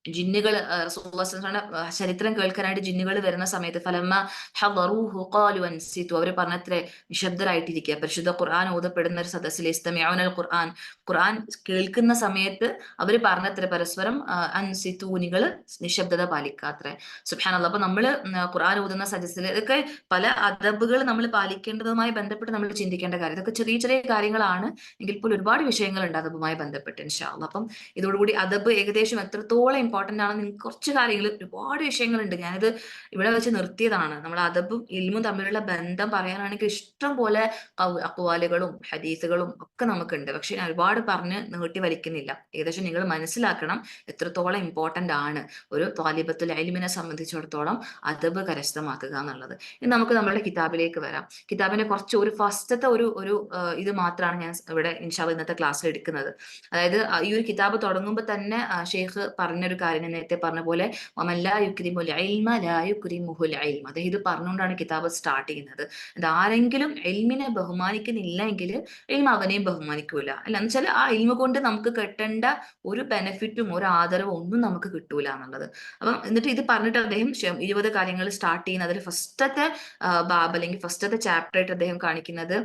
ജിന്നുകൾ റസൂലുള്ളാഹി സ്വല്ലല്ലാഹു അലൈഹി വസല്ലം ചരിത്രം കേൾക്കാനായിട്ട് ജിന്നുകൾ വരുന്ന സമയത്ത് ഫലമ്മ ഹദറൂഹു ഖാലു അൻസിതു, അവർ പറഞ്ഞത്രേ നിശബ്ദരായിട്ടിരിക്കുക. പരിശുദ്ധ ഖുർആൻ ഓതപ്പെടുന്ന ഒരു സദസ്സിൽ ഇസ്തമിഊനൽ ഖുർആൻ, ഖുർആൻ കേൾക്കുന്ന സമയത്ത് അവർ പറഞ്ഞത്രേ പരസ്പരം അൻസിതു, നിങ്ങൾ നിശബ്ദത പാലിക്കാത്രേ. സുബ്ഹാനല്ലാഹ്. അപ്പൊ നമ്മൾ ഖുർആൻ ഓതുന്ന സദസ്സിൽ ഇതൊക്കെ പല അദബുകൾ നമ്മൾ പാലിക്കേണ്ടതുമായി ബന്ധപ്പെട്ട് നമ്മൾ ചിന്തിക്കേണ്ട കാര്യം. ഇതൊക്കെ ചെറിയ ചെറിയ കാര്യങ്ങളാണ്, എങ്കിൽ പോലും ഒരുപാട് വിഷയങ്ങളുണ്ട് അദബുമായി ബന്ധപ്പെട്ട് ഇൻഷാ അല്ലാഹ്. അപ്പം ഇതോടുകൂടി അദബ് ഏകദേശം എത്രത്തോളം ഇമ്പോർട്ടന്റ് ആണെന്ന് നിങ്ങൾക്ക് കുറച്ച് കാര്യങ്ങൾ, ഒരുപാട് വിഷയങ്ങളുണ്ട്, ഞാനിത് ഇവിടെ വെച്ച് നിർത്തിയതാണ്. നമ്മൾ അദബും ഇൽമും തമ്മിലുള്ള ബന്ധം പറയാനാണെങ്കിൽ ഇഷ്ടം പോലെ അക്വാലുകളും ഹദീസുകളും ഒക്കെ നമുക്കുണ്ട്. പക്ഷെ ഞാൻ ഒരുപാട് പറഞ്ഞ് നീട്ടി വലിക്കുന്നില്ല. ഏകദേശം നിങ്ങൾ മനസ്സിലാക്കണം എത്രത്തോളം ഇമ്പോർട്ടന്റ് ആണ് ഒരു ത്വാലിബത്തുൽ ഇൽമിനെ സംബന്ധിച്ചിടത്തോളം അദബ് കരസ്ഥമാക്കുക എന്നുള്ളത്. ഇനി നമുക്ക് നമ്മുടെ കിതാബിലേക്ക് വരാം. കിതാബിന്റെ കുറച്ച് ഒരു ഫസ്റ്റത്തെ ഒരു ഒരു ഇത് മാത്രമാണ് ഞാൻ ഇവിടെ ഇൻഷാ അല്ലാഹ് ഇന്നത്തെ ക്ലാസ്സിൽ എടുക്കുന്നത്. അതായത് ഈ ഒരു കിതാബ് തുടങ്ങുമ്പോൾ തന്നെ ഷെയ്ഖ് പറഞ്ഞൊരു കാര്യം, ഞാൻ നേരത്തെ പറഞ്ഞ പോലെ വമൻ ലാ യുക്രിമുൽ ഇൽമ ലാ യുക്രിമുഹുൽ ഇൽം, അദ്ദേഹം ഇത് പറഞ്ഞുകൊണ്ടാണ് കിതാബ് സ്റ്റാർട്ട് ചെയ്യുന്നത്. അത് ആരെങ്കിലും എൽമിനെ ബഹുമാനിക്കുന്നില്ലെങ്കിൽ എൽമ അവനെയും ബഹുമാനിക്കൂല. അല്ല എന്ന് വെച്ചാൽ ആ എൽമ കൊണ്ട് നമുക്ക് കിട്ടേണ്ട ഒരു ബെനിഫിറ്റും ഒരു ആദരവും ഒന്നും നമുക്ക് കിട്ടൂല എന്നുള്ളത്. അപ്പം എന്നിട്ട് ഇത് പറഞ്ഞിട്ട് അദ്ദേഹം 20 കാര്യങ്ങൾ സ്റ്റാർട്ട് ചെയ്യുന്ന അതിൽ ഫസ്റ്റത്തെ ബാബ് അല്ലെങ്കിൽ ഫസ്റ്റത്തെ ചാപ്റ്റർ ആയിട്ട് അദ്ദേഹം കാണിക്കുന്നത്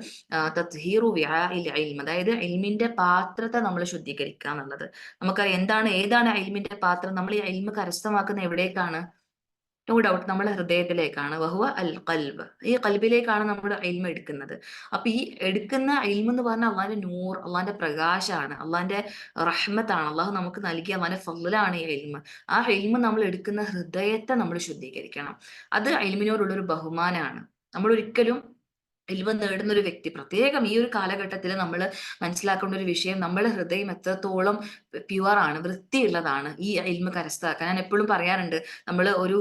തത്ഹീറു വിആഇൽ ഇൽം, അതായത് ഇൽമിന്റെ പാത്രത്തെ നമ്മൾ ശുദ്ധീകരിക്കുക എന്നുള്ളത്. നമുക്കറിയാം ഏതാണ് ഇൽമിന്റെ പാത്രം. നമ്മൾ ഈ ഇൽമ കരസ്ഥമാക്കുന്ന എവിടേക്കാണ്? നോ ഡൗട്ട് നമ്മുടെ ഹൃദയത്തിലേക്കാണ്. വഹുവ അൽ ഖൽബ്, ഈ ഖൽബിലേക്കാണ് നമ്മുടെ ഇൽമ എടുക്കുന്നത്. അപ്പൊ ഈ എടുക്കുന്ന ഇൽമ എന്ന് പറഞ്ഞാൽ അള്ളാന്റെ നൂർ, അള്ളാന്റെ പ്രകാശമാണ്, അള്ളാന്റെ റഹ്മത്താണ്, അള്ളാഹു നമുക്ക് നൽകിയ അള്ളാന്റെ ഫضലാണ് ഈ ഇൽമ. ആ ഇൽമ നമ്മൾ എടുക്കുന്ന ഹൃദയത്തെ നമ്മൾ ശുദ്ധീകരിക്കണം. അത് ഇൽമിനോടുള്ളൊരു ബഹുമാനമാണ്. നമ്മൾ ഒരിക്കലും ഇൽമ നേടുന്ന ഒരു വ്യക്തി, പ്രത്യേകം ഈ ഒരു കാലഘട്ടത്തിൽ നമ്മൾ മനസ്സിലാക്കേണ്ട ഒരു വിഷയം, നമ്മുടെ ഹൃദയം എത്രത്തോളം പ്യുവർ ആണ്, വൃത്തിയുള്ളതാണ് ഈ ഇൽമ കരസ്ഥമാക്കാൻ. ഞാൻ എപ്പോഴും പറയാറുണ്ട്, നമ്മൾ ഒരു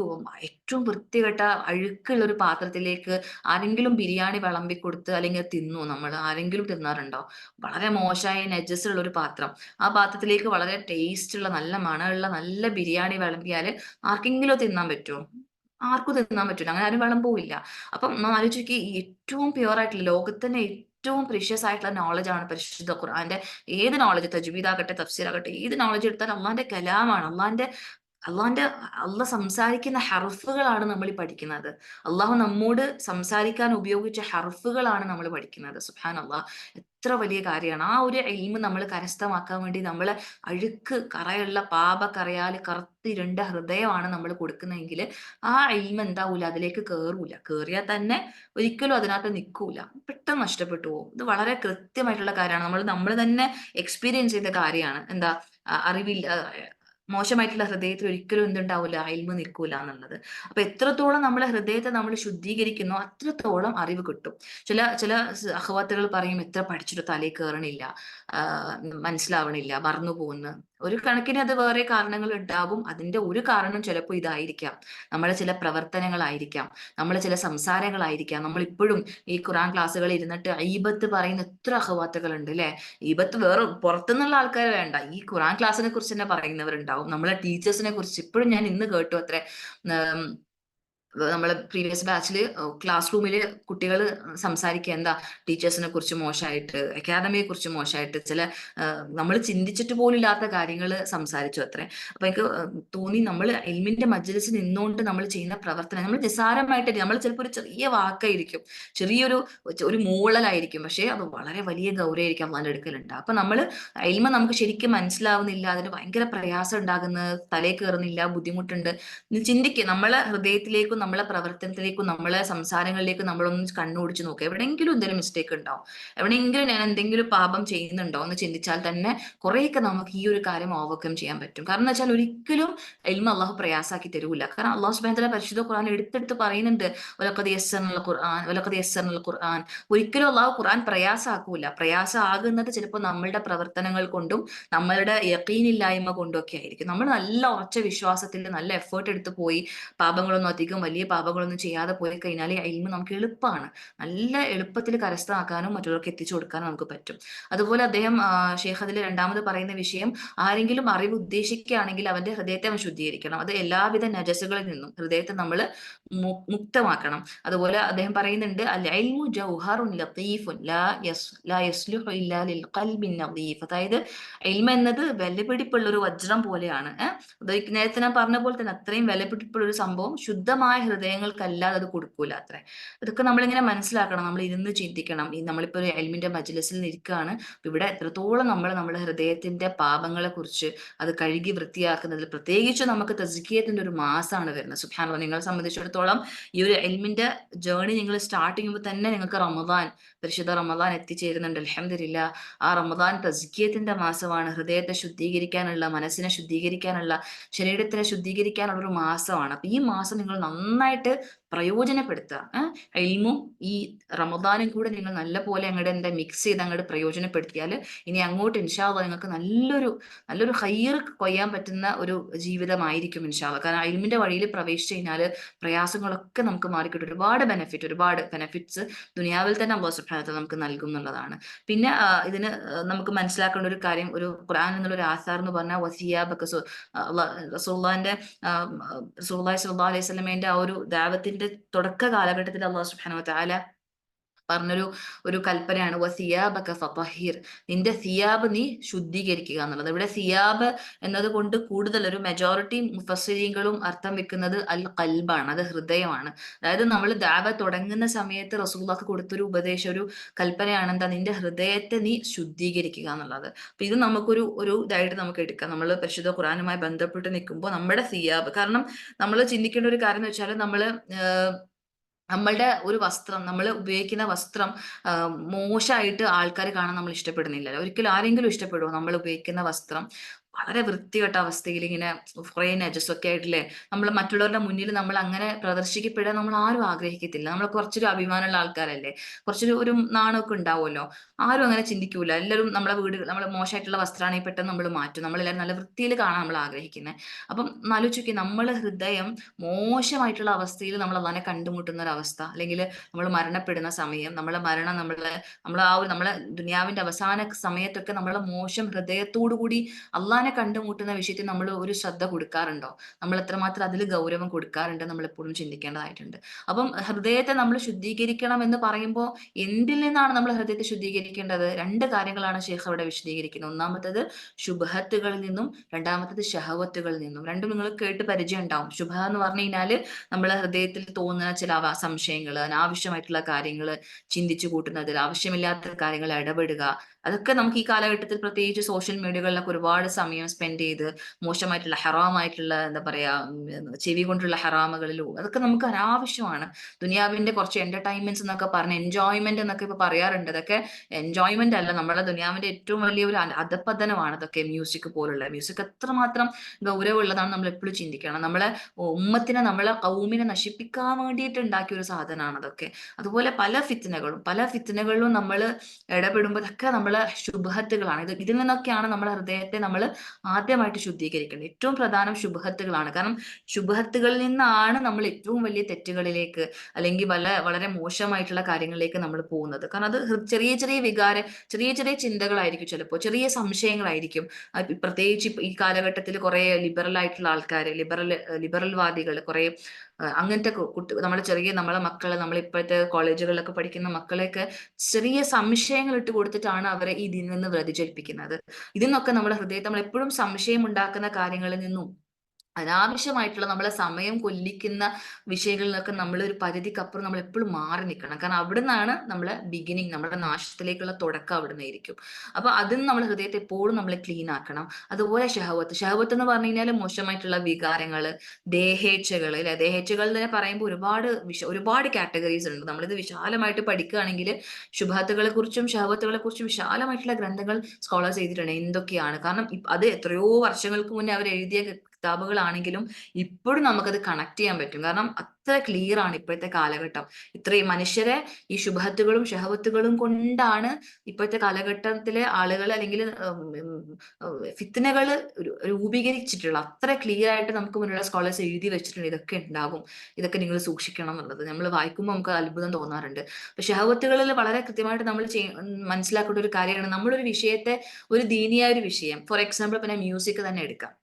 ഏറ്റവും വൃത്തികെട്ട അഴുക്കുള്ള ഒരു പാത്രത്തിലേക്ക് ആരെങ്കിലും ബിരിയാണി വിളമ്പി കൊടുത്ത് അല്ലെങ്കിൽ തിന്നു, നമ്മൾ ആരെങ്കിലും തിന്നാറുണ്ടോ? വളരെ മോശമായ നജസ് ഉള്ള ഒരു പാത്രം, ആ പാത്രത്തിലേക്ക് വളരെ ടേസ്റ്റ് ഉള്ള നല്ല മണമുള്ള നല്ല ബിരിയാണി വിളമ്പിയാൽ ആർക്കെങ്കിലും തിന്നാൻ പറ്റുമോ? ആർക്കും തിന്നാൻ പറ്റില്ല, അങ്ങനെ ആരും വിളമ്പൂല്ല. അപ്പം ഒന്ന് ആലോചിച്ച് നോക്കിയേ, ഈ ഏറ്റവും പ്യുവർ ആയിട്ടുള്ള ലോകത്തിന്റെ ഏറ്റവും പ്രീഷ്യസ് ആയിട്ടുള്ള നോളജ് ആണ് പരിശുദ്ധ ഖുർആന്റെ. ഏത് നോളജ്, തജ്വീദ് ആകട്ടെ തഫ്സീർ ആകട്ടെ, ഏത് നോളജ് എടുത്താൽ അള്ളാന്റെ കലാമാണ്, അള്ളാന്റെ സംസാരിക്കുന്ന ഹർഫുകളാണ് നമ്മൾ ഈ പഠിക്കുന്നത്. അള്ളാഹു നമ്മോട് സംസാരിക്കാൻ ഉപയോഗിച്ച ഹർഫുകളാണ് നമ്മൾ പഠിക്കുന്നത്. സുബ്ഹാൻ അള്ളാഹ്, എത്ര വലിയ കാര്യമാണ്. ആ ഒരു ഇൽമ് നമ്മൾ കരസ്ഥമാക്കാൻ വേണ്ടി നമ്മളെ അഴുക്ക് കറയുള്ള പാപക്കറയാൽ കറുത്തിരുണ്ട ഹൃദയമാണ് നമ്മൾ കൊടുക്കുന്നതെങ്കിൽ ആ ഇൽമ എന്താവൂല, അതിലേക്ക് കേറൂല. കേറിയാൽ തന്നെ ഒരിക്കലും അതിനകത്ത് നിൽക്കൂല, പെട്ടെന്ന് നഷ്ടപ്പെട്ടു പോകും. ഇത് വളരെ കൃത്യമായിട്ടുള്ള കാര്യമാണ്. നമ്മൾ തന്നെ എക്സ്പീരിയൻസ് ചെയ്ത കാര്യമാണ്. എന്താ അറിവില്ല, മോശമായിട്ടുള്ള ഹൃദയത്തിൽ ഒരിക്കലും എന്തുണ്ടാവില്ല, അയൽമ നിൽക്കൂല എന്നുള്ളത്. അപ്പൊ എത്രത്തോളം നമ്മളെ ഹൃദയത്തെ നമ്മൾ ശുദ്ധീകരിക്കുന്നോ അത്രത്തോളം അറിവ് കിട്ടും. ചില അഹ്വാത്തുകൾ പറയും, എത്ര പഠിച്ചിട്ട് തലയിൽ കയറണില്ല, മനസ്സിലാവണില്ല, മറന്നു പോകുന്നു. ഒരു കണക്കിന് അത് വേറെ കാരണങ്ങൾ ഉണ്ടാകും. അതിന്റെ ഒരു കാരണം ചിലപ്പോൾ ഇതായിരിക്കാം, നമ്മളെ ചില പ്രവർത്തനങ്ങളായിരിക്കാം, നമ്മളെ ചില സംസാരങ്ങളായിരിക്കാം. നമ്മൾ ഇപ്പോഴും ഈ ഖുറാൻ ക്ലാസ്സുകളിൽ ഇരുന്നിട്ട് ഈബത്ത് പറയുന്ന എത്ര അഹ്വാത്തുകൾ ഉണ്ട് അല്ലെ. ഈബത്ത് വേറെ പുറത്തുനിന്നുള്ള ആൾക്കാർ വേണ്ട, ഈ ഖുറാൻ ക്ലാസ്സിനെ കുറിച്ച് തന്നെ പറയുന്നവരുണ്ടാവും. നമ്മളെ ടീച്ചേഴ്സിനെ കുറിച്ച് ഇപ്പോഴും ഞാൻ ഇന്ന് കേട്ടു അത്ര, നമ്മളെ പ്രീവിയസ് ബാച്ചില് ക്ലാസ് റൂമില് കുട്ടികൾ സംസാരിക്കുക എന്താ, ടീച്ചേഴ്സിനെ കുറിച്ച് മോശമായിട്ട്, അക്കാദമിയെ കുറിച്ച് മോശമായിട്ട്, ചില നമ്മൾ ചിന്തിച്ചിട്ട് പോലും ഇല്ലാത്ത കാര്യങ്ങൾ സംസാരിച്ചു അത്രേ. അപ്പൊ എനിക്ക് തോന്നി, നമ്മൾ ഇൽമിന്റെ മജ്‌ലിസിൽ നിന്നുകൊണ്ട് നമ്മൾ ചെയ്യുന്ന പ്രവർത്തനം, നമ്മൾ നിസ്സാരമായിട്ട്, നമ്മൾ ചിലപ്പോൾ ഒരു ചെറിയ വാക്കായിരിക്കും, ഒരു മൂളലായിരിക്കും, പക്ഷെ അത് വളരെ വലിയ ഗൗരവമായിരിക്കും അള്ളാന്റെ അടുക്കലുണ്ട്. അപ്പൊ നമ്മൾ ഇൽമ നമുക്ക് ശരിക്കും മനസ്സിലാവുന്നില്ല, അതിന് ഭയങ്കര പ്രയാസം ഉണ്ടാകുന്ന, തലയിൽ കയറുന്നില്ല, ബുദ്ധിമുട്ടുണ്ട്. ചിന്തിക്കുക, നമ്മളെ ഹൃദയത്തിലേക്കും നമ്മളെ പ്രവർത്തനത്തിലേക്കും നമ്മളെ സംസാരങ്ങളിലേക്കും നമ്മളൊന്ന് കണ്ണോടിച്ച് നോക്കുക. എവിടെയെങ്കിലും എന്തെങ്കിലും മിസ്റ്റേക്ക് ഉണ്ടാവും, എവിടെയെങ്കിലും ഞാൻ എന്തെങ്കിലും പാപം ചെയ്യുന്നുണ്ടോ എന്ന് ചിന്തിച്ചാൽ തന്നെ കുറേയൊക്കെ നമുക്ക് ഈ ഒരു കാര്യം ഓവർകം ചെയ്യാൻ പറ്റും. കാരണം എന്ന് വെച്ചാൽ ഒരിക്കലും ഇൽമ അള്ളാഹു പ്രയാസാക്കി തരൂല. കാരണം അള്ളാഹു സുബ്ഹാനഹു വ തആല പരിശുദ്ധ ഖുർആൻ എടുത്തെടുത്ത് പറയുന്നുണ്ട്, വലഖദ് യസ്സർനൽ ഖുർആൻ. ഒരിക്കലും അള്ളാഹു ഖുർആൻ പ്രയാസാക്കൂല. പ്രയാസമാകുന്നത് ചിലപ്പോൾ നമ്മളുടെ പ്രവർത്തനങ്ങൾ കൊണ്ടും നമ്മളുടെ യഖീനില്ലായ്മ കൊണ്ടും ഒക്കെ ആയിരിക്കും. നമ്മൾ നല്ല ഉറച്ച വിശ്വാസത്തിൽ നല്ല എഫേർട്ട് എടുത്ത് പോയി പാപങ്ങളൊന്നും അധികം വലിയ വലിയ പാപങ്ങളൊന്നും ചെയ്യാതെ പോയി കഴിഞ്ഞാൽ ഈ ഇൽമ് നമുക്ക് എളുപ്പമാണ്, നല്ല എളുപ്പത്തിൽ കരസ്ഥമാക്കാനും മറ്റുള്ളവർക്ക് എത്തിച്ചു കൊടുക്കാനും നമുക്ക് പറ്റും. അതുപോലെ അദ്ദേഹം ഷേഖ് അതിൽ രണ്ടാമത് പറയുന്ന വിഷയം, ആരെങ്കിലും അറിവ് ഉദ്ദേശിക്കുകയാണെങ്കിൽ അവന്റെ ഹൃദയത്തെ അവൻ ശുദ്ധീകരിക്കണം. അത് എല്ലാവിധ നജസുകളിൽ നിന്നും ഹൃദയത്തെ നമ്മൾ മുക്തമാക്കണം. അതുപോലെ അദ്ദേഹം പറയുന്നുണ്ട്, അൽ ഇൽമു ജൗഹറുൻ ലത്തീഫുൻ ലാ യസ്ലുഹു ഇല്ലാ ലിൽ ഖൽബിൻ നദീഫ്. അതായത് ഇൽമ എന്നത് വിലപിടിപ്പുള്ള ഒരു വജ്രം പോലെയാണ്. നേരത്തെ ഞാൻ പറഞ്ഞ പോലെ തന്നെ അത്രയും വിലപിടിപ്പുള്ള ഒരു സംഭവം ശുദ്ധമായ ഹൃദയങ്ങൾക്കല്ലാതെ അത് കൊടുക്കൂല അത്രേ. ഇതൊക്കെ നമ്മളിങ്ങനെ മനസ്സിലാക്കണം, നമ്മൾ ഇരുന്ന് ചിന്തിക്കണം. ഈ നമ്മളിപ്പോ ഒരു എൽമിന്റെ മജ്ലിസിൽ ഇരിക്കുകയാണ്, ഇവിടെ എത്രത്തോളം നമ്മൾ നമ്മുടെ ഹൃദയത്തിന്റെ പാപങ്ങളെ കുറിച്ച് അത് കഴുകി വൃത്തിയാക്കുന്നതിൽ, പ്രത്യേകിച്ച് നമുക്ക് തസ്കിയത്തിന്റെ ഒരു മാസമാണ് വരുന്നത്. സുബ്ഹാനല്ലാഹ്, നിങ്ങളെ സംബന്ധിച്ചിടത്തോളം ഈ ഒരു എൽമിന്റെ ജേർണി നിങ്ങൾ സ്റ്റാർട്ട് ചെയ്യുമ്പോൾ തന്നെ നിങ്ങൾക്ക് റമദാൻ, പരിശുദ്ധ റമദാൻ എത്തിച്ചേരുന്നുണ്ട്. അൽഹംദുലില്ലാ. ആ റമദാൻ തസ്കിയത്തിന്റെ മാസമാണ്. ഹൃദയത്തെ ശുദ്ധീകരിക്കാനുള്ള, മനസ്സിനെ ശുദ്ധീകരിക്കാനുള്ള, ശരീരത്തിനെ ശുദ്ധീകരിക്കാനുള്ള ഒരു മാസമാണ്. അപ്പൊ ഈ മാസം നിങ്ങൾ നന്നായിട്ട് പ്രയോജനപ്പെടുത്തുക. ഇൽമും ഈ റമദാനും കൂടെ നിങ്ങൾ നല്ല പോലെ അങ്ങോട്ട് മിക്സ് ചെയ്ത് അങ്ങോട്ട് പ്രയോജനപ്പെടുത്തിയാൽ ഇനി അങ്ങോട്ട് ഇൻഷാ അല്ലാഹ് നിങ്ങൾക്ക് നല്ലൊരു ഹൈർ കൊയ്യാൻ പറ്റുന്ന ഒരു ജീവിതമായിരിക്കും ഇൻഷാ അല്ലാഹ്. കാരണം ഇൽമിന്റെ വഴിയിൽ പ്രവേശിച്ചു കഴിഞ്ഞാൽ പ്രയാസങ്ങളൊക്കെ നമുക്ക് മാറിക്കിട്ടും. ഒരുപാട് ബെനിഫിറ്റ്സ് ദുനിയാവിൽ തന്നെ അല്ലാഹു സുബ്ഹാനഹു വ തആല നമുക്ക് നൽകും എന്നുള്ളതാണ്. പിന്നെ ഇതിന് നമുക്ക് മനസ്സിലാക്കേണ്ട ഒരു കാര്യം, ഒരു ഖുർആൻ എന്നുള്ള ഒരു ആസാർ എന്ന് പറഞ്ഞാൽ വസിയാബക, റസൂലുള്ളാഹിന്റെ റസൂലുള്ളാഹി സ്വല്ലല്ലാഹു അലൈഹി വസല്ലമയുടെ ആ ഒരു ദഅവത്തിന്റെ തുടക്ക കാലഘട്ടത്തിൽ അല്ലാഹു സുബ്ഹാനഹു വ തആല പറഞ്ഞൊരു കൽപ്പനയാണ്, വസിയാബക ഫതഹിർ, നിന്റെ സിയാബ് നീ ശുദ്ധീകരിക്കുക എന്നുള്ളത്. ഇവിടെ സിയാബ് എന്നതുകൊണ്ട് കൂടുതൽ ഒരു മെജോറിറ്റി മുഫസ്സിരീങ്ങളും അർത്ഥം വെക്കുന്നത് അൽ ഖൽബാണ്, അത് ഹൃദയമാണ്. അതായത് നമ്മൾ ദഅവ തുടങ്ങുന്ന സമയത്ത് റസൂലുള്ളാഹിക്ക് കൊടുത്തൊരു ഉപദേശം, ഒരു കൽപ്പനയാണ് എന്താ, നിന്റെ ഹൃദയത്തെ നീ ശുദ്ധീകരിക്കുക എന്നുള്ളത്. അപ്പൊ ഇത് ഒരു ഇതായിട്ട് നമുക്ക് എടുക്കാം. നമ്മൾ പരിശുദ്ധ ഖുർആനുമായി ബന്ധപ്പെട്ട് നിൽക്കുമ്പോൾ നമ്മുടെ സിയാബ്, കാരണം നമ്മൾ ചിന്തിക്കേണ്ട ഒരു കാര്യം എന്ന് വെച്ചാൽ നമ്മളുടെ ഒരു വസ്ത്രം, നമ്മൾ ഉപയോഗിക്കുന്ന വസ്ത്രം മോശമായിട്ട് ആൾക്കാർ കാണാൻ നമ്മൾ ഇഷ്ടപ്പെടുന്നില്ലല്ലോ. ഒരിക്കലും ആരെങ്കിലും ഇഷ്ടപ്പെടുമോ നമ്മൾ ഉപയോഗിക്കുന്ന വസ്ത്രം വളരെ വൃത്തികെട്ട അവസ്ഥയിൽ ഇങ്ങനെ കുറേ നജസൊക്കെ ആയിട്ടില്ലേ നമ്മൾ മറ്റുള്ളവരുടെ മുന്നിൽ നമ്മൾ അങ്ങനെ പ്രദർശിക്കപ്പെടാൻ നമ്മൾ ആരും ആഗ്രഹിക്കത്തില്ല. നമ്മൾ കുറച്ചൊരു അഭിമാനമുള്ള ആൾക്കാരല്ലേ, കുറച്ചൊരു നാണമൊക്കെ ഉണ്ടാവുമല്ലോ. ആരും അങ്ങനെ ചിന്തിക്കൂല. എല്ലാവരും നമ്മളെ നമ്മൾ മോശമായിട്ടുള്ള വസ്ത്രമാണെങ്കിൽ പെട്ടെന്ന് നമ്മൾ മാറ്റും. നമ്മളെല്ലാവരും നല്ല വൃത്തിയിൽ കാണാൻ നമ്മൾ ആഗ്രഹിക്കുന്നത്. അപ്പം ആലോചിക്കുക, നമ്മളെ ഹൃദയം മോശമായിട്ടുള്ള അവസ്ഥയിൽ നമ്മൾ അള്ളാനെ കണ്ടുമുട്ടുന്ന ഒരു അവസ്ഥ, അല്ലെങ്കിൽ നമ്മൾ മരണപ്പെടുന്ന സമയം, നമ്മളെ ആ ഒരു നമ്മളെ ദുനിയാവിന്റെ അവസാന സമയത്തൊക്കെ നമ്മളെ മോശം ഹൃദയത്തോടു കൂടി അള്ളാനെ കണ്ടുമുട്ടുന്ന വിഷയത്തിൽ നമ്മൾ ഒരു ശ്രദ്ധ കൊടുക്കാറുണ്ടോ? നമ്മൾ എത്രമാത്രം അതിൽ ഗൗരവം കൊടുക്കാറുണ്ട് നമ്മൾ എപ്പോഴും ചിന്തിക്കേണ്ടതായിട്ടുണ്ട്. അപ്പം ഹൃദയത്തെ നമ്മൾ ശുദ്ധീകരിക്കണം എന്ന് പറയുമ്പോൾ എന്തിൽ നിന്നാണ് നമ്മൾ ഹൃദയത്തെ ശുദ്ധീകരിക്കേണ്ടത്? രണ്ട് കാര്യങ്ങളാണ് ഷേഖ് അവിടെ വിശദീകരിക്കുന്നത്. ഒന്നാമത്തേത് ശുഭഹത്തുകളിൽ നിന്നും, രണ്ടാമത്തേത് ഷഹവത്തുകളിൽ നിന്നും. രണ്ടും നിങ്ങൾ കേട്ട് പരിചയം ഉണ്ടാവും. ശുഭ എന്ന് പറഞ്ഞു കഴിഞ്ഞാല് നമ്മളെ ഹൃദയത്തിൽ തോന്നുന്ന ചില സംശയങ്ങൾ, അനാവശ്യമായിട്ടുള്ള കാര്യങ്ങൾ ചിന്തിച്ചു കൂട്ടുന്നതിൽ, ആവശ്യമില്ലാത്ത കാര്യങ്ങൾ ഇടപെടുക, അതൊക്കെ നമുക്ക് ഈ കാലഘട്ടത്തിൽ പ്രത്യേകിച്ച് സോഷ്യൽ മീഡിയകളിലൊക്കെ ഒരുപാട് സമയം സ്പെൻഡ് ചെയ്ത് മോശമായിട്ടുള്ള ഹറാമായിട്ടുള്ള എന്താ പറയാ ചെവി കൊണ്ടുള്ള ഹറാമുകളിലും അതൊക്കെ നമുക്ക് അനാവശ്യമാണ്. ദുനിയാവിന്റെ കുറച്ച് എന്റർടൈൻമെന്റ്സ് എന്നൊക്കെ പറഞ്ഞ് എൻജോയ്മെന്റ് എന്നൊക്കെ ഇപ്പൊ പറയാറുണ്ട്. അതൊക്കെ എൻജോയ്മെന്റ് അല്ല, നമ്മുടെ ദുനിയാവിന്റെ ഏറ്റവും വലിയ ഒരു അധപ്പതനമാണ് അതൊക്കെ. മ്യൂസിക് എത്രമാത്രം ഗൗരവമുള്ളതാണ് നമ്മൾ എപ്പോഴും ചിന്തിക്കണം. നമ്മളെ ഉമ്മത്തിനെ, നമ്മളെ കൗമിനെ നശിപ്പിക്കാൻ വേണ്ടിയിട്ട് ഉണ്ടാക്കിയ ഒരു സാധനമാണ് അതൊക്കെ. അതുപോലെ പല ഫിത്തനകളിലും നമ്മൾ ഇടപെടുമ്പോൾ അതൊക്കെ നമ്മളെ ശുഭഹത്തുകളാണ്. ഇതിൽ നിന്നൊക്കെയാണ് നമ്മുടെ ഹൃദയത്തെ നമ്മൾ ആദ്യമായിട്ട് ശുദ്ധീകരിക്കേണ്ടത്. ഏറ്റവും പ്രധാനം ശുഭഹത്തുകളാണ്. കാരണം ശുഭഹത്തുകളിൽ നിന്നാണ് നമ്മൾ ഏറ്റവും വലിയ തെറ്റുകളിലേക്ക്, അല്ലെങ്കിൽ വളരെ മോശമായിട്ടുള്ള കാര്യങ്ങളിലേക്ക് നമ്മൾ പോകുന്നത്. കാരണം അത് ചെറിയ ചെറിയ ചിന്തകളായിരിക്കും, ചിലപ്പോൾ ചെറിയ സംശയങ്ങളായിരിക്കും. പ്രത്യേകിച്ച് ഈ കാലഘട്ടത്തിൽ കുറെ ലിബറൽ ആയിട്ടുള്ള ആൾക്കാർ, ലിബറൽ വാദികൾ, കുറെ അങ്ങനത്തെ നമ്മളെ മക്കളെ, നമ്മളിപ്പോഴത്തെ കോളേജുകളിലൊക്കെ പഠിക്കുന്ന മക്കളെയൊക്കെ ചെറിയ സംശയങ്ങൾ ഇട്ട് കൊടുത്തിട്ടാണ് അവരെ ഇതിൽ നിന്ന് വ്യതിചലിപ്പിക്കുന്നത്. ഇതിൽ നിന്നൊക്കെ നമ്മുടെ ഹൃദയത്തെ, നമ്മൾ എപ്പോഴും സംശയം ഉണ്ടാക്കുന്ന കാര്യങ്ങളിൽ നിന്നും അനാവശ്യമായിട്ടുള്ള നമ്മളെ സമയം കൊല്ലിക്കുന്ന വിഷയങ്ങളിൽ നിന്നൊക്കെ നമ്മൾ ഒരു പരിധിക്കപ്പുറം നമ്മൾ എപ്പോഴും മാറി നിൽക്കണം. കാരണം അവിടെ നിന്നാണ് നമ്മളെ ബിഗിനിങ്, നമ്മുടെ നാശത്തിലേക്കുള്ള തുടക്കം അവിടെ നിന്നായിരിക്കും. അപ്പൊ അതിന് നമ്മൾ ഹൃദയത്തെ എപ്പോഴും നമ്മൾ ക്ലീൻ ആക്കണം. അതുപോലെ ഷഹവത്ത് എന്ന് പറഞ്ഞു കഴിഞ്ഞാൽ മോശമായിട്ടുള്ള വികാരങ്ങൾ, ദേഹേച്ഛകൾ അല്ലെ. ദേഹേച്ഛകൾ തന്നെ പറയുമ്പോൾ ഒരുപാട് കാറ്റഗറീസ് ഉണ്ട്. നമ്മളിത് വിശാലമായിട്ട് പഠിക്കുകയാണെങ്കിൽ ശുഭഹത്തുകളെ കുറിച്ചും ഷഹവത്തുകളെ കുറിച്ചും വിശാലമായിട്ടുള്ള ഗ്രന്ഥങ്ങൾ സ്കോളേഴ്സ് ചെയ്തിട്ടുണ്ട് എന്തൊക്കെയാണ്. കാരണം അത് എത്രയോ വർഷങ്ങൾക്ക് മുന്നേ അവർ എഴുതിയ കിതാബുകളാണെങ്കിലും ഇപ്പോഴും നമുക്കത് കണക്ട് ചെയ്യാൻ പറ്റും. കാരണം അത്ര ക്ലിയർ ആണ് ഇപ്പോഴത്തെ കാലഘട്ടം. ഇത്രയും മനുഷ്യരെ ഈ ശുഭഹത്തുകളും ഷഹവത്തുകളും കൊണ്ടാണ് ഇപ്പോഴത്തെ കാലഘട്ടത്തിലെ ആളുകൾ അല്ലെങ്കിൽ ഫിത്നകൾ രൂപീകരിച്ചിട്ടുള്ള അത്ര ക്ലിയർ ആയിട്ട് നമുക്ക് മുന്നിലുള്ള സ്കോളേഴ്സ് എഴുതി വെച്ചിട്ടുണ്ട്. ഇതൊക്കെ ഉണ്ടാകും, ഇതൊക്കെ നിങ്ങൾ സൂക്ഷിക്കണം എന്നുള്ളത് നമ്മൾ വായിക്കുമ്പോൾ നമുക്ക് അത്ഭുതം തോന്നാറുണ്ട്. അപ്പൊ ഷഹവത്തുകളിൽ വളരെ കൃത്യമായിട്ട് നമ്മൾ മനസ്സിലാക്കേണ്ട ഒരു കാര്യമാണ്, നമ്മളൊരു വിഷയത്തെ ഒരു ദീനിയായ ഒരു വിഷയം, ഫോർ എക്സാമ്പിൾ പിന്നെ മ്യൂസിക് തന്നെ എടുക്കാം.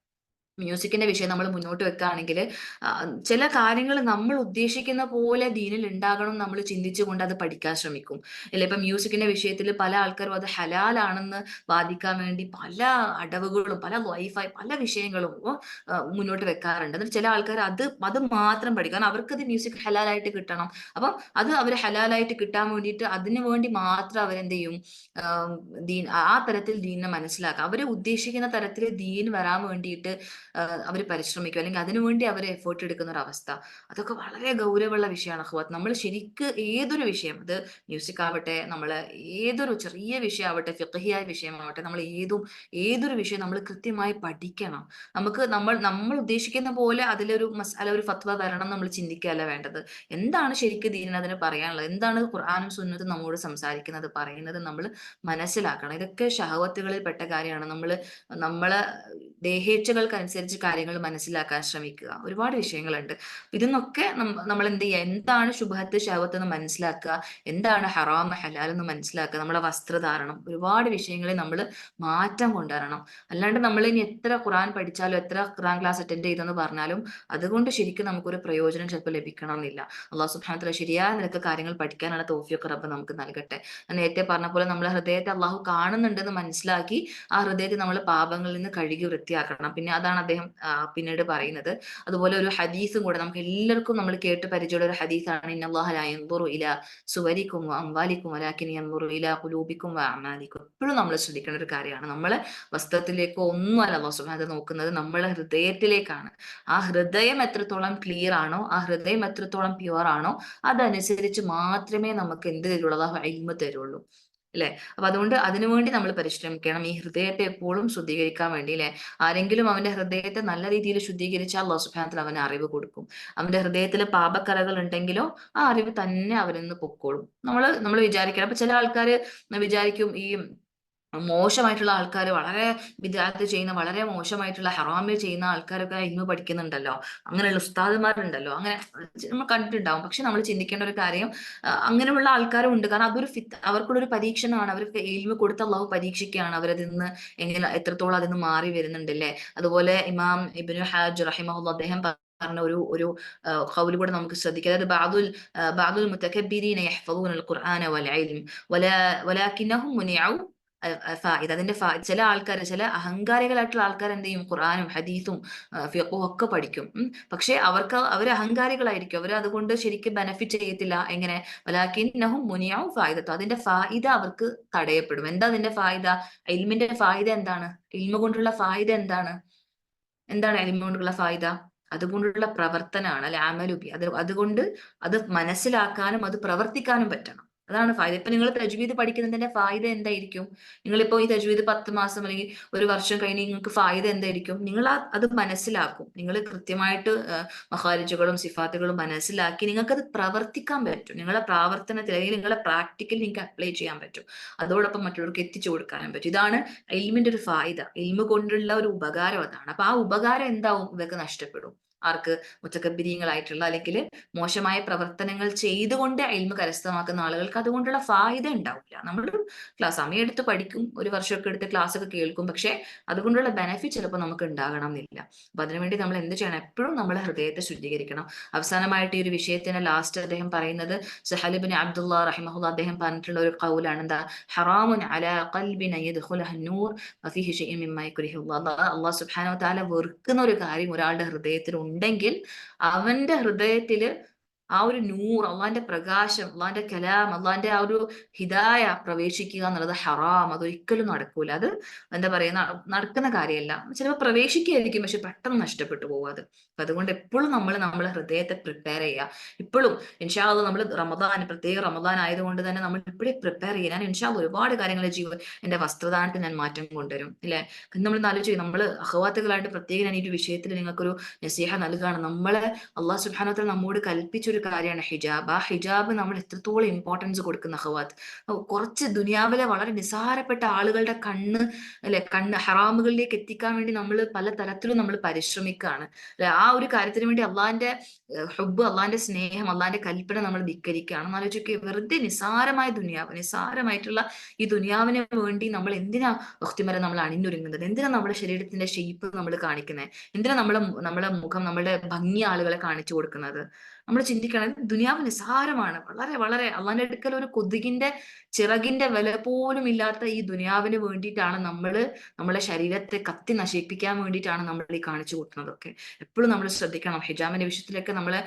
മ്യൂസിക്കിന്റെ വിഷയം നമ്മൾ മുന്നോട്ട് വെക്കുകയാണെങ്കിൽ ചില കാര്യങ്ങൾ നമ്മൾ ഉദ്ദേശിക്കുന്ന പോലെ ദീനിൽ ഉണ്ടാകണം നമ്മൾ ചിന്തിച്ചുകൊണ്ട് അത് പഠിക്കാൻ ശ്രമിക്കും. അല്ലെ, ഇപ്പൊ മ്യൂസിക്കിന്റെ വിഷയത്തിൽ പല ആൾക്കാരും അത് ഹലാലാണെന്ന് വാദിക്കാൻ വേണ്ടി പല അടവുകളും പല വൈഫൈ പല വിഷയങ്ങളും മുന്നോട്ട് വെക്കാറുണ്ട്. എന്നിട്ട് ചില ആൾക്കാർ അത് മാത്രം പഠിക്കും, കാരണം അവർക്കത് മ്യൂസിക് ഹലാലായിട്ട് കിട്ടണം. അപ്പം അത് അവർ ഹലാലായിട്ട് കിട്ടാൻ വേണ്ടിയിട്ട് അതിനു വേണ്ടി മാത്രം അവരെന്ത് ചെയ്യും, ദീൻ ആ തരത്തിൽ ദീനിനെ മനസ്സിലാക്കുക, അവര് ഉദ്ദേശിക്കുന്ന തരത്തിൽ ദീൻ വരാൻ വേണ്ടിയിട്ട് അവർ പരിശ്രമിക്കും, അല്ലെങ്കിൽ അതിനുവേണ്ടി അവർ എഫേർട്ട് എടുക്കുന്ന ഒരു അവസ്ഥ. അതൊക്കെ വളരെ ഗൗരവമുള്ള വിഷയമാണ് അഖ്വാത്ത്. നമ്മൾ ശരിക്ക് ഏതൊരു വിഷയം, അത് മ്യൂസിക് ആവട്ടെ, നമ്മൾ ഏതൊരു ചെറിയ വിഷയമാവട്ടെ, ഫിഖഹിയായ വിഷയമാവട്ടെ, നമ്മൾ ഏതൊരു വിഷയം നമ്മൾ കൃത്യമായി പഠിക്കണം. നമ്മൾ ഉദ്ദേശിക്കുന്ന പോലെ അതിലൊരു മസാല ഒരു ഫത്വ വരണം നമ്മൾ ചിന്തിക്കുകയല്ല വേണ്ടത്. എന്താണ് ശരിക്കും ദീനിന് അതിന് പറയാനുള്ളത്, എന്താണ് ഖുർആനും സുന്നത്തും നമ്മോട് സംസാരിക്കുന്നത് പറയുന്നത് നമ്മൾ മനസ്സിലാക്കണം. ഇതൊക്കെ ഷഹവത്തുകളിൽ പെട്ട കാര്യമാണ്. നമ്മളെ ദേഹേച്ഛകൾക്കനുസരിച്ച് കാര്യങ്ങൾ മനസ്സിലാക്കാൻ ശ്രമിക്കുക. ഒരുപാട് വിഷയങ്ങളുണ്ട്. ഇതിന്നൊക്കെ നമ്മൾ എന്ത് ചെയ്യുക, എന്താണ് ശുഭഹത്ത് ഷഹവത്ത് എന്ന് മനസ്സിലാക്കുക, എന്താണ് ഹറാം ഹലാൽ എന്ന് മനസ്സിലാക്കുക, നമ്മളെ വസ്ത്രധാരണം, ഒരുപാട് വിഷയങ്ങളിൽ നമ്മൾ മാറ്റം കൊണ്ടുവരണം. അല്ലാണ്ട് നമ്മൾ ഇനി എത്ര ഖുർആൻ പഠിച്ചാലും എത്ര ഖുർആൻ ക്ലാസ് അറ്റൻഡ് ചെയ്തെന്ന് പറഞ്ഞാലും അതുകൊണ്ട് ശരിക്കും നമുക്കൊരു പ്രയോജനം ചിലപ്പോൾ ലഭിക്കണമെന്നില്ല. അള്ളാഹു സുബ്ഹാനഹു വ തആല ശരിയായ നിലക്ക് കാര്യങ്ങൾ പഠിക്കാനുള്ള തൗഫീഖ് റബ്ബ് നമുക്ക് നൽകട്ടെ. ഞാൻ നേരത്തെ പറഞ്ഞ പോലെ നമ്മളെ ഹൃദയത്തെ അള്ളാഹു കാണുന്നുണ്ടെന്ന് മനസ്സിലാക്കി ആ ഹൃദയത്തെ നമ്മൾ പാപങ്ങളിൽ നിന്ന് കഴുകി വൃത്തിയാക്കണം. പിന്നെ അതാണ് അദ്ദേഹം പിന്നീട് പറയുന്നത്. അതുപോലെ ഒരു ഹദീസും കൂടെ നമുക്ക് എല്ലാവർക്കും നമ്മൾ കേട്ട് പരിചയമുള്ള ഒരു ഹദീസാണ്, ഇന്നല്ലാഹ ലാ യൻദുറു ഇലാ സുവരിക്കും വഅംവാലിക്കും വലാകിൻ യൻദുറു ഇലാ ഖുലൂബിക്കും വഅഅമാലിക്കും. എപ്പോഴും നമ്മൾ ശ്രദ്ധിക്കേണ്ട ഒരു കാര്യമാണ്. നമ്മളെ വസ്ത്രത്തിലേക്കോ ഒന്നും അല്ല അല്ലാഹു സുബ്ഹാനഹു വ തആല നോക്കുന്നത്, നമ്മളെ ഹൃദയത്തിലേക്കാണ്. ആ ഹൃദയം എത്രത്തോളം ക്ലിയർ ആണോ, ആ ഹൃദയം എത്രത്തോളം പ്യുവർ ആണോ, അതനുസരിച്ച് മാത്രമേ നമുക്ക് എന്ത് തരുള്ളൂ, അല്ലാഹു ഇൽമ് തരുള്ളൂ. അല്ലെ, അപ്പൊ അതുകൊണ്ട് അതിനുവേണ്ടി നമ്മൾ പരിശ്രമിക്കണം, ഈ ഹൃദയത്തെ എപ്പോഴും ശുദ്ധീകരിക്കാൻ വേണ്ടി. അല്ലെ, ആരെങ്കിലും അവന്റെ ഹൃദയത്തെ നല്ല രീതിയിൽ ശുദ്ധീകരിച്ചാൽ അല്ലാഹു സുബ്ഹാനഹു വ തആല അവന് അറിവ് കൊടുക്കും. അവന്റെ ഹൃദയത്തിൽ പാപക്കറകൾ ഉണ്ടെങ്കിലോ ആ അറിവ് തന്നെ അവനിൽ നിന്ന് പൊക്കോളും. നമ്മൾ വിചാരിക്കണം. അപ്പൊ ചില ആൾക്കാർ വിചാരിക്കും, ഈ മോശമായിട്ടുള്ള ആൾക്കാർ, വളരെ വിദ്യാർത്ഥി ചെയ്യുന്ന വളരെ മോശമായിട്ടുള്ള ഹറാമിൽ ചെയ്യുന്ന ആൾക്കാരൊക്കെ ഇന്ന് പഠിക്കുന്നുണ്ടല്ലോ, അങ്ങനെയുള്ള ഉസ്താദുമാരുണ്ടല്ലോ, അങ്ങനെ നമ്മൾ കണ്ടിട്ടുണ്ടാവും. പക്ഷെ നമ്മൾ ചിന്തിക്കേണ്ട ഒരു കാര്യം, അങ്ങനെയുള്ള ആൾക്കാരും ഉണ്ട്. കാരണം അതൊരു അവർക്കുള്ളൊരു പരീക്ഷണമാണ്. അവർക്ക് എൽമ് കൊടുത്ത അള്ളാഹു പരീക്ഷിക്കുകയാണ് അവരതിൽ നിന്ന് എങ്ങനെ എത്രത്തോളം അതിൽ നിന്ന് മാറി വരുന്നുണ്ടല്ലേ. അതുപോലെ ഇമാം ഇബ്നു ഹാജ് റഹിമഹുല്ലാഹ് അദ്ദേഹം പറഞ്ഞ ഒരു ഖൗല് കൂടെ നമുക്ക് ശ്രദ്ധിക്കാം. അതായത് ബഅദുൽ മുതകബ്ബിരീന യഹ്ഫദൂനൽ ഖുർആന വൽ ഇൽം വലാകിന്നഹും മുനിഉ ഫായിദ. അതിന്റെ ചില ആൾക്കാർ, ചില അഹങ്കാരികളായിട്ടുള്ള ആൾക്കാർ എന്ത് ചെയ്യും, ഖുർആനും ഹദീസും ഫിഖും ഒക്കെ പഠിക്കും. പക്ഷെ അവർ അഹങ്കാരികളായിരിക്കും, അവർ അതുകൊണ്ട് ശരിക്കും ബെനഫിറ്റ് ചെയ്യത്തില്ല. എങ്ങനെ, വലാകിന്നഹും മുനിഉ ഫായിദത്തു, അതിന്റെ ഫായിദ അവർക്ക് തടയപ്പെടും. എന്താ അതിന്റെ ഫായിദ, ഇൽമിന്റെ ഫായിദ എന്താണ്, ഇൽമ കൊണ്ടുള്ള ഫായിദ എന്താണ്, ഇൽമ കൊണ്ടുള്ള ഫായിദ, അതുകൊണ്ടുള്ള പ്രവർത്തനമാണ്. അല്ലെ, അമലുബി, അതുകൊണ്ട് അത് മനസ്സിലാക്കാനും അത് പ്രവർത്തിക്കാനും പറ്റണം. അതാണ് ഫായിദ. ഇപ്പൊ നിങ്ങൾ തജ്വീദ് പഠിക്കുന്നതിന്റെ ഫായിദ എന്തായിരിക്കും, നിങ്ങളിപ്പോ ഈ തജ്വീദ് 10 മാസം അല്ലെങ്കിൽ ഒരു വർഷം കഴിഞ്ഞ് നിങ്ങൾക്ക് ഫായിദ എന്തായിരിക്കും, നിങ്ങൾ അത് മനസ്സിലാക്കും, നിങ്ങൾ കൃത്യമായിട്ട് മഖാരിജുകളും സിഫാത്തുകളും മനസ്സിലാക്കി നിങ്ങൾക്കത് പ്രവർത്തിക്കാൻ പറ്റും. നിങ്ങളെ പ്രാവർത്തനത്തിൽ അല്ലെങ്കിൽ നിങ്ങളെ പ്രാക്ടിക്കൽ നിങ്ങൾക്ക് അപ്ലൈ ചെയ്യാൻ പറ്റും. അതോടൊപ്പം മറ്റുള്ളവർക്ക് എത്തിച്ചു കൊടുക്കാനും പറ്റും. ഇതാണ് ഇൽമിന്റെ ഒരു ഫായിദ. ഇൽമ കൊണ്ടുള്ള ഒരു ഉപകാരം അതാണ്. അപ്പൊ ആ ഉപകാരം എന്താവും, ഇവർക്ക് നഷ്ടപ്പെടും. ആർക്ക്, മുത്തക്കബിരീങ്ങളായിട്ടുള്ള അല്ലെങ്കിൽ മോശമായ പ്രവർത്തനങ്ങൾ ചെയ്തുകൊണ്ട് ഇൽമ കരസ്ഥമാക്കുന്ന ആളുകൾക്ക് അതുകൊണ്ടുള്ള ഫായിദ ഉണ്ടാവില്ല. നമ്മൾ സമയം എടുത്ത് പഠിക്കും, ഒരു വർഷമൊക്കെ എടുത്ത് ക്ലാസ് ഒക്കെ കേൾക്കും, പക്ഷെ അതുകൊണ്ടുള്ള ബെനിഫിറ്റ് ചിലപ്പോൾ നമുക്ക് ഉണ്ടാകണം എന്നില്ല. അപ്പൊ അതിനുവേണ്ടി നമ്മൾ എന്ത് ചെയ്യണം, എപ്പോഴും നമ്മളെ ഹൃദയത്തെ ശുദ്ധീകരിക്കണം. അവസാനമായിട്ട് ഈ ഒരു വിഷയത്തിന് ലാസ്റ്റ് അദ്ദേഹം പറയുന്നത്, സഹൽ ഇബ്നു അബ്ദുല്ലാ റഹിമഹുല്ലാ അദ്ദേഹം പറഞ്ഞിട്ടുള്ള ഒരു ഖൗലാണ്, എന്താ, ഹറാമുൻ അലാ ഖൽബിൻ യദ്ഖുലഹ നൂർ വഫീഹി ഷൈഇൻ മിമ്മാ യക്റഹുല്ലാഹ്. അല്ലാഹു സുബ്ഹാനഹു വ തആല വെറുക്കുന്ന ഒരു കാര്യം ഒരാളുടെ ഹൃദയത്തിൽ ഉണ്ടെങ്കിൽ അവന്റെ ഹൃദയത്തിൽ ആ ഒരു നൂർ, അള്ളാന്റെ പ്രകാശം, അള്ളാന്റെ കലാം, അള്ളാന്റെ ആ ഒരു ഹിദായ പ്രവേശിക്കുക എന്നുള്ളത് ഹറാം. അതൊരിക്കലും നടക്കൂല. അത് എന്താ പറയാ, നടക്കുന്ന കാര്യമല്ല. ചിലപ്പോൾ പ്രവേശിക്കുകയായിരിക്കും, പക്ഷെ പെട്ടെന്ന് നഷ്ടപ്പെട്ടു പോകും അത്. അപ്പൊ അതുകൊണ്ട് എപ്പോഴും നമ്മൾ നമ്മളെ ഹൃദയത്തെ പ്രിപ്പയർ ചെയ്യുക. ഇപ്പോഴും ഇൻഷാ അള്ളാ നമ്മൾ റമദാൻ, പ്രത്യേക റമദാൻ ആയതുകൊണ്ട് തന്നെ നമ്മൾ ഇപ്പോഴേ പ്രിപ്പയർ ചെയ്യുക. ഞാൻ ഇൻഷാ അള്ളാ ഒരുപാട് കാര്യങ്ങൾ എന്റെ വസ്ത്രദാനത്തിൽ ഞാൻ മാറ്റം കൊണ്ടുവരും, ഇല്ലേ? നമ്മൾ ആലോചിച്ച്, നമ്മൾ അഹവാത്തുകളായിട്ട് പ്രത്യേകം ഞാൻ ഈ ഒരു വിഷയത്തിൽ നിങ്ങൾക്കൊരു നസീഹ നൽകുകയാണ്. നമ്മളെ അള്ളാഹു സുബ്ഹാനഹു വ തആല നമ്മോട് കൽപ്പിച്ചൊരു കാര്യമാണ് ഹിജാബ്. ആ ഹിജാബ് നമ്മൾ എത്രത്തോളം ഇമ്പോർട്ടൻസ് കൊടുക്കുന്ന അഹവാത്ത്. കുറച്ച് ദുനിയാവിലെ വളരെ നിസ്സാരപ്പെട്ട ആളുകളുടെ കണ്ണ്, അല്ലെ, കണ്ണ് ഹറാമുകളിലേക്ക് എത്തിക്കാൻ വേണ്ടി നമ്മൾ പല തരത്തിലും നമ്മൾ പരിശ്രമിക്കുകയാണ്, അല്ലെ? ആ ഒരു കാര്യത്തിന് വേണ്ടി അള്ളാഹിന്റെ ഹുബ്ബ്, അള്ളാഹിന്റെ സ്നേഹം, അള്ളാഹിന്റെ കൽപ്പന നമ്മൾ ധിക്കരിക്കുകയാണ്. ആലോചിക്കുക, വെറുതെ നിസ്സാരമായ ദുനിയാവ്, നിസ്സാരമായിട്ടുള്ള ഈ ദുനിയാവിന് വേണ്ടി നമ്മൾ എന്തിനാ വക്തിമര നമ്മൾ അണിഞ്ഞൊരുങ്ങുന്നത്? എന്തിനാ നമ്മുടെ ശരീരത്തിന്റെ ഷേപ്പ് നമ്മൾ കാണിക്കുന്നത്? എന്തിനാ നമ്മളെ മുഖം, നമ്മുടെ ഭംഗി ആളുകളെ കാണിച്ചു കൊടുക്കുന്നത്? നമ്മൾ ചിന്തിക്കണം, ദുനിയാവ് നിസ്സാരമാണ്. വളരെ വളരെ അള്ളാന്റെ അടുക്കൽ ഒരു കൊതുകിന്റെ ചിറകിന്റെ വില പോലും ഇല്ലാത്ത ഈ ദുനിയാവിന് വേണ്ടിയിട്ടാണ് നമ്മളെ ശരീരത്തെ കത്തി നശിപ്പിക്കാൻ വേണ്ടിയിട്ടാണ് നമ്മൾ ഈ കാണിച്ചു കൂട്ടുന്നതൊക്കെ. എപ്പോഴും നമ്മൾ ശ്രദ്ധിക്കണം. ഹിജാബിന്റെ വിഷയത്തിലൊക്കെ നമ്മളെ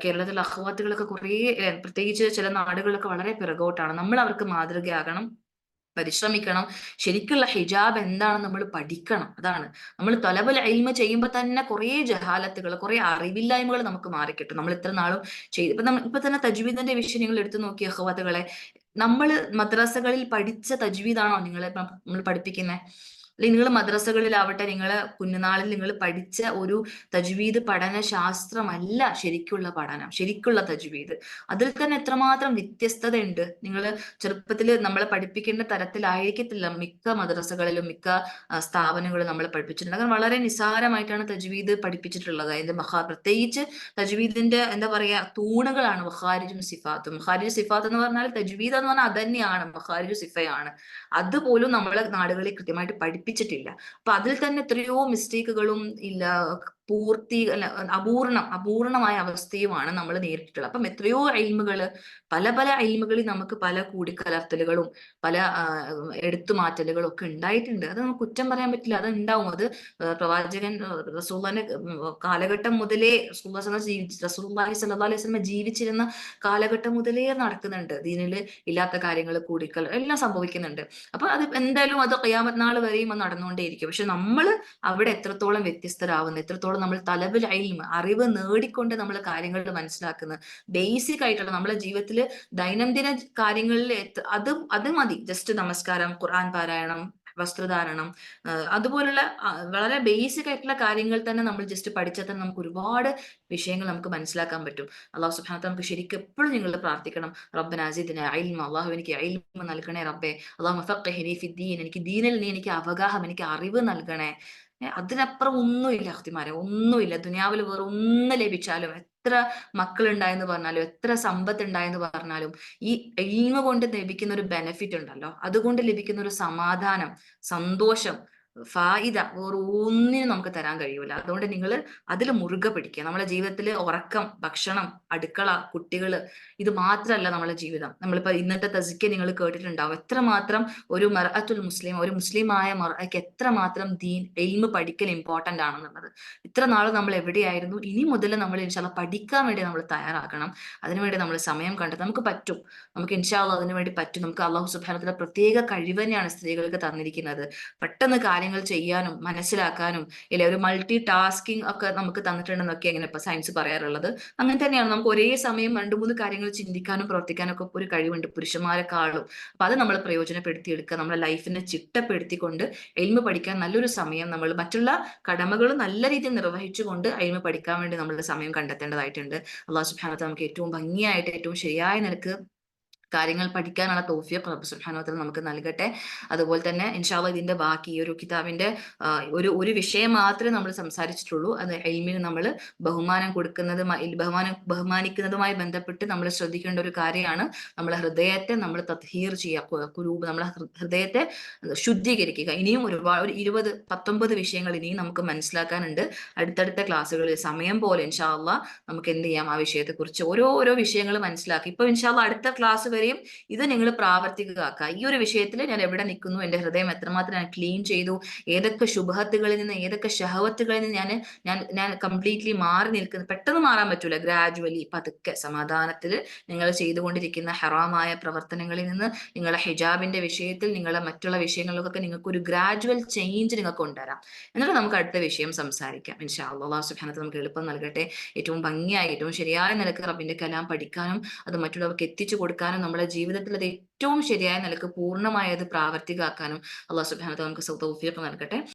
കേരളത്തിലെ അഖവാത്തുകളൊക്കെ കുറേ, പ്രത്യേകിച്ച് ചില നാടുകളിലൊക്കെ വളരെ പിറകോട്ടാണ്. നമ്മൾ അവർക്ക് മാതൃകയാകണം, പരിശ്രമിക്കണം. ശരിക്കുള്ള ഹിജാബ് എന്താണെന്ന് നമ്മൾ പഠിക്കണം. അതാണ് നമ്മൾ തലബുൽ ഇൽമ ചെയ്യുമ്പോൾ തന്നെ കുറേ ജഹാലത്തുകൾ, കുറെ അറിവില്ലായ്മകൾ നമുക്ക് മാറിക്കിട്ടും. നമ്മൾ ഇത്ര നാളും ഇപ്പൊ തന്നെ തജ്വീദിന്റെ വിഷയം നിങ്ങൾ എടുത്തു നോക്കിയ അഖവാത്തുകളെ, നമ്മൾ മദ്രസകളിൽ പഠിച്ച തജ്വീദാണോ നിങ്ങളെ നമ്മൾ പഠിപ്പിക്കുന്നത്? അല്ലെങ്കിൽ നിങ്ങൾ മദ്രസകളിലാവട്ടെ, നിങ്ങൾ കുഞ്ഞുനാളിൽ നിങ്ങൾ പഠിച്ച ഒരു തജ്വീദ് പഠന ശാസ്ത്രമല്ല ശരിക്കുള്ള പഠനം, ശരിക്കുള്ള തജ്വീദ്. അതിൽ തന്നെ എത്രമാത്രം വ്യത്യസ്തതയുണ്ട്. നിങ്ങൾ ചെറുപ്പത്തിൽ നമ്മളെ പഠിപ്പിക്കേണ്ട തരത്തിലായിരിക്കത്തില്ല മിക്ക മദ്രസകളിലും മിക്ക സ്ഥാപനങ്ങളും നമ്മളെ പഠിപ്പിച്ചിട്ടുണ്ട്. കാരണം വളരെ നിസ്സാരമായിട്ടാണ് തജ്വീദ് പഠിപ്പിച്ചിട്ടുള്ളത്. അതിന്റെ പ്രത്യേകിച്ച് തജ്വീദിന്റെ എന്താ പറയാ തൂണുകളാണ് മഖാരിജും സിഫാത്തും. മഖാരിജ് സിഫാത്ത് എന്ന് പറഞ്ഞാൽ തജ്വീദ് എന്ന് പറഞ്ഞാൽ അതന്നെയാണ്, മഖാരിജു സിഫയാണ്. അതുപോലും നമ്മളെ നാടുകളിൽ കൃത്യമായിട്ട് പഠിപ്പിച്ചിട്ടില്ല. അപ്പൊ അതിൽ തന്നെ എത്രയോ മിസ്റ്റേക്കുകളും ഇല്ല, അല്ല, അപൂർണമായ അവസ്ഥയുമാണ് നമ്മൾ നേരിട്ടിട്ടുള്ളത്. അപ്പം എത്രയോ അയിൽമുകള്, പല അയിൽമുകളിൽ നമുക്ക് പല കൂടിക്കലർത്തലുകളും പല എടുത്തുമാറ്റലുകളും ഒക്കെ ഉണ്ടായിട്ടുണ്ട്. അത് നമുക്ക് കുറ്റം പറയാൻ പറ്റില്ല, അത് ഉണ്ടാവും. അത് പ്രവാചകൻ റസൂലുള്ളാഹിന്റെ കാലഘട്ടം മുതലേ, റസൂലുള്ളാഹി സ്വല്ലല്ലാഹു അലൈഹി വസല്ലം ജീവിച്ചിരുന്ന കാലഘട്ടം മുതലേ നടക്കുന്നുണ്ട്. ദീനില് ഇല്ലാത്ത കാര്യങ്ങൾ, കൂടിക്കൽ എല്ലാം സംഭവിക്കുന്നുണ്ട്. അപ്പൊ അത് എന്തായാലും അത് ഖിയാമത്ത് നാൾ വരെയും അത് നടന്നുകൊണ്ടേയിരിക്കും. പക്ഷെ നമ്മൾ അവിടെ എത്രത്തോളം വ്യത്യസ്തരാകുന്നു, എത്രത്തോളം നമ്മൾ തലബുൽ ഇൽമ, അറിവ് നേടിക്കൊണ്ട് നമ്മൾ കാര്യങ്ങൾ മനസ്സിലാക്കുന്നത്, ബേസിക് ആയിട്ടുള്ള നമ്മളെ ജീവിതത്തിൽ ദൈനംദിന കാര്യങ്ങളിൽ അത് മതി. ജസ്റ്റ് നമസ്കാരം, ഖുർആൻ പാരായണം, വസ്ത്രധാരണം, അതുപോലുള്ള വളരെ ബേസിക് ആയിട്ടുള്ള കാര്യങ്ങൾ തന്നെ നമ്മൾ ജസ്റ്റ് പഠിച്ചാൽ തന്നെ നമുക്ക് ഒരുപാട് വിഷയങ്ങൾ നമുക്ക് മനസ്സിലാക്കാൻ പറ്റും. അള്ളാഹു സുബ്ഹാനഹു വ തആല നമുക്ക് ശരിക്കും എപ്പോഴും നിങ്ങൾ പ്രാർത്ഥിക്കണം, റബ്ബനാ സിദ്നാ ഇൽമ, അള്ളാഹു എനിക്ക് ഇൽമ നൽകണേ റബ്ബേ, അല്ലാഹുമ്മ ഫഖ്ഹിനി ഫിദ്ദീൻ, എനിക്ക് ദീനിൽ നീ എനിക്ക് അവഗാഹം, എനിക്ക് അറിവ് നൽകണേ. അതിനപ്പുറം ഒന്നുമില്ല അഖ്തിമാരെ, ഒന്നുമില്ല. ദുനിയാവിൽ വേറെ ഒന്ന് ലഭിച്ചാലും, എത്ര മക്കളുണ്ടായെന്ന് പറഞ്ഞാലും, എത്ര സമ്പത്ത് ഉണ്ടായെന്ന് പറഞ്ഞാലും, ഈ ഇൽമ കൊണ്ട് ലഭിക്കുന്ന ഒരു ബെനിഫിറ്റ് ഉണ്ടല്ലോ, അതുകൊണ്ട് ലഭിക്കുന്ന ഒരു സമാധാനം, സന്തോഷം, ഫായിദ വേറെ ഒന്നിനും നമുക്ക് തരാൻ കഴിയൂല. അതുകൊണ്ട് നിങ്ങൾ അതിൽ മുറുകെ പിടിക്കുക. നമ്മുടെ ജീവിതത്തിൽ ഉറക്കം, ഭക്ഷണം, അടുക്കള, കുട്ടികള്, ഇത് മാത്രമല്ല നമ്മുടെ ജീവിതം. നമ്മളിപ്പോ ഇന്നത്തെ തസ്കിയ നിങ്ങൾ കേട്ടിട്ടുണ്ടാവും, എത്രമാത്രം ഒരു മർഅത്തുൽ മുസ്ലിം, ഒരു മുസ്ലിമായ മർഅയ്ക്ക് എത്രമാത്രം ദീൻ ഇൽമ പഠിക്കൽ ഇമ്പോർട്ടന്റ് ആണെന്നുള്ളത്. ഇത്ര നാൾ നമ്മൾ എവിടെയായിരുന്നു, ഇനി മുതൽ നമ്മൾ ഇൻഷാ അല്ലാഹ് പഠിക്കാൻ വേണ്ടി നമ്മൾ തയ്യാറാക്കണം. അതിനുവേണ്ടി നമ്മൾ സമയം കണ്ടെത്താം. നമുക്ക് പറ്റും, നമുക്ക് ഇൻഷാ അല്ലാഹ് അതിനുവേണ്ടി പറ്റും. നമുക്ക് അല്ലാഹു സുബ്ഹാനഹു വ തആല പ്രത്യേക കഴിവ് തന്നെയാണ് സ്ത്രീകൾക്ക് തന്നിരിക്കുന്നത്. പെട്ടെന്ന് കാര്യങ്ങൾ ചെയ്യാനും മനസ്സിലാക്കാനും, ഇല്ല, ഒരു മൾട്ടി ടാസ്കിങ് ഒക്കെ നമുക്ക് തന്നിട്ടുണ്ടെന്നൊക്കെ എങ്ങനെ ഇപ്പൊ സയൻസ് പറയാറുള്ളത്. അങ്ങനെ തന്നെയാണ്. നമുക്ക് ഒരേ സമയം 2-3 കാര്യങ്ങൾ ചിന്തിക്കാനും പ്രവർത്തിക്കാനും ഒക്കെ ഒരു കഴിവുണ്ട് പുരുഷന്മാരെക്കാളും. അപ്പൊ അത് നമ്മൾ പ്രയോജനപ്പെടുത്തിയെടുക്കുക. നമ്മുടെ ലൈഫിനെ ചിട്ടപ്പെടുത്തിക്കൊണ്ട് ഇൽമ പഠിക്കാൻ നല്ലൊരു സമയം, നമ്മൾ മറ്റുള്ള കടമകൾ നല്ല രീതിയിൽ നിർവഹിച്ചുകൊണ്ട് ഇൽമ പഠിക്കാൻ വേണ്ടി നമ്മൾ സമയം കണ്ടെത്തേണ്ടതായിട്ടുണ്ട്. അല്ലാഹു സുബ്ഹാനഹു വ തആല നമുക്ക് ഏറ്റവും ഭംഗിയായിട്ട്, ഏറ്റവും ശരിയായ നിലക്ക് കാര്യങ്ങൾ പഠിക്കാനുള്ള തൗഫീഖ് റബ്ബ് സുബ്ഹാനഹു വ തആല നമുക്ക് നൽകട്ടെ. അതുപോലെ തന്നെ ഇൻഷാ അല്ലാഹ് ഇതിന്റെ ബാക്കി ഈ ഒരു കിതാബിന്റെ ഒരു വിഷയം മാത്രമേ നമ്മൾ സംസാരിച്ചിട്ടുള്ളൂ. അത് ഇൽമിന് നമ്മൾ ബഹുമാനം ബഹുമാനിക്കുന്നതുമായി ബന്ധപ്പെട്ട് നമ്മൾ ശ്രദ്ധിക്കേണ്ട ഒരു കാര്യമാണ്. നമ്മളെ ഹൃദയത്തെ നമ്മൾ തത്ഹീർ ചെയ്യുക, നമ്മളെ ഹൃദയത്തെ ശുദ്ധീകരിക്കുക. ഇനിയും ഒരു 20-19 വിഷയങ്ങൾ ഇനിയും നമുക്ക് മനസ്സിലാക്കാനുണ്ട്. അടുത്തടുത്ത ക്ലാസ്സുകളിൽ സമയം പോലെ ഇൻഷാ അല്ലാഹ് നമുക്ക് എന്ത് ചെയ്യാം, ആ വിഷയത്തെ കുറിച്ച് ഓരോ വിഷയങ്ങൾ മനസ്സിലാക്കി. ഇപ്പൊ ഇൻഷാ അല്ലാഹ് അടുത്ത ക്ലാസ് വരെയും ഇത് നിങ്ങൾ പ്രാവർത്തികമാക്കുക. ഈ ഒരു വിഷയത്തിൽ ഞാൻ എവിടെ നിൽക്കുന്നു, എന്റെ ഹൃദയം എത്രമാത്രം ഞാൻ ക്ലീൻ ചെയ്തു, ഏതൊക്കെ ശുഭഹത്തുകളിൽ നിന്ന്, ഏതൊക്കെ ഷഹവത്തുകളിൽ നിന്ന് ഞാൻ ഞാൻ ഞാൻ കംപ്ലീറ്റ്ലി മാറി നിൽക്കുന്നു. പെട്ടെന്ന് മാറാൻ പറ്റൂല, ഗ്രാജുവലി പതുക്കെ സമാധാനത്തിൽ നിങ്ങൾ ചെയ്തുകൊണ്ടിരിക്കുന്ന ഹറാമായ പ്രവർത്തനങ്ങളിൽ നിന്ന്, നിങ്ങളെ ഹിജാബിന്റെ വിഷയത്തിൽ, നിങ്ങളെ മറ്റുള്ള വിഷയങ്ങളിലൊക്കെ നിങ്ങൾക്ക് ഒരു ഗ്രാജുവൽ ചേഞ്ച് നിങ്ങൾക്ക് കൊണ്ടുവരാം. എന്നിട്ട് നമുക്ക് അടുത്ത വിഷയം സംസാരിക്കാം ഇൻഷാ അല്ലാഹ്. അല്ലാഹു സുബ്ഹാനഹു വ തആല നമുക്ക് എളുപ്പം നൽകട്ടെ. ഏറ്റവും ഭംഗിയായി, ഏറ്റവും ശരിയായ നിലക്ക് റബ്ബിന്റെ കലാം പഠിക്കാനും അത് മറ്റുള്ളവർക്ക് എത്തിച്ചു കൊടുക്കാനും, നമ്മുടെ ജീവിതത്തിൽ അത് ഏറ്റവും ശരിയായ നിലക്ക് പൂർണ്ണമായി അത് പ്രാവർത്തികമാക്കാനും അല്ലാഹു സുബ്ഹാനഹു വ തആല നമുക്ക് തൗഫീഖ് നൽകട്ടെ.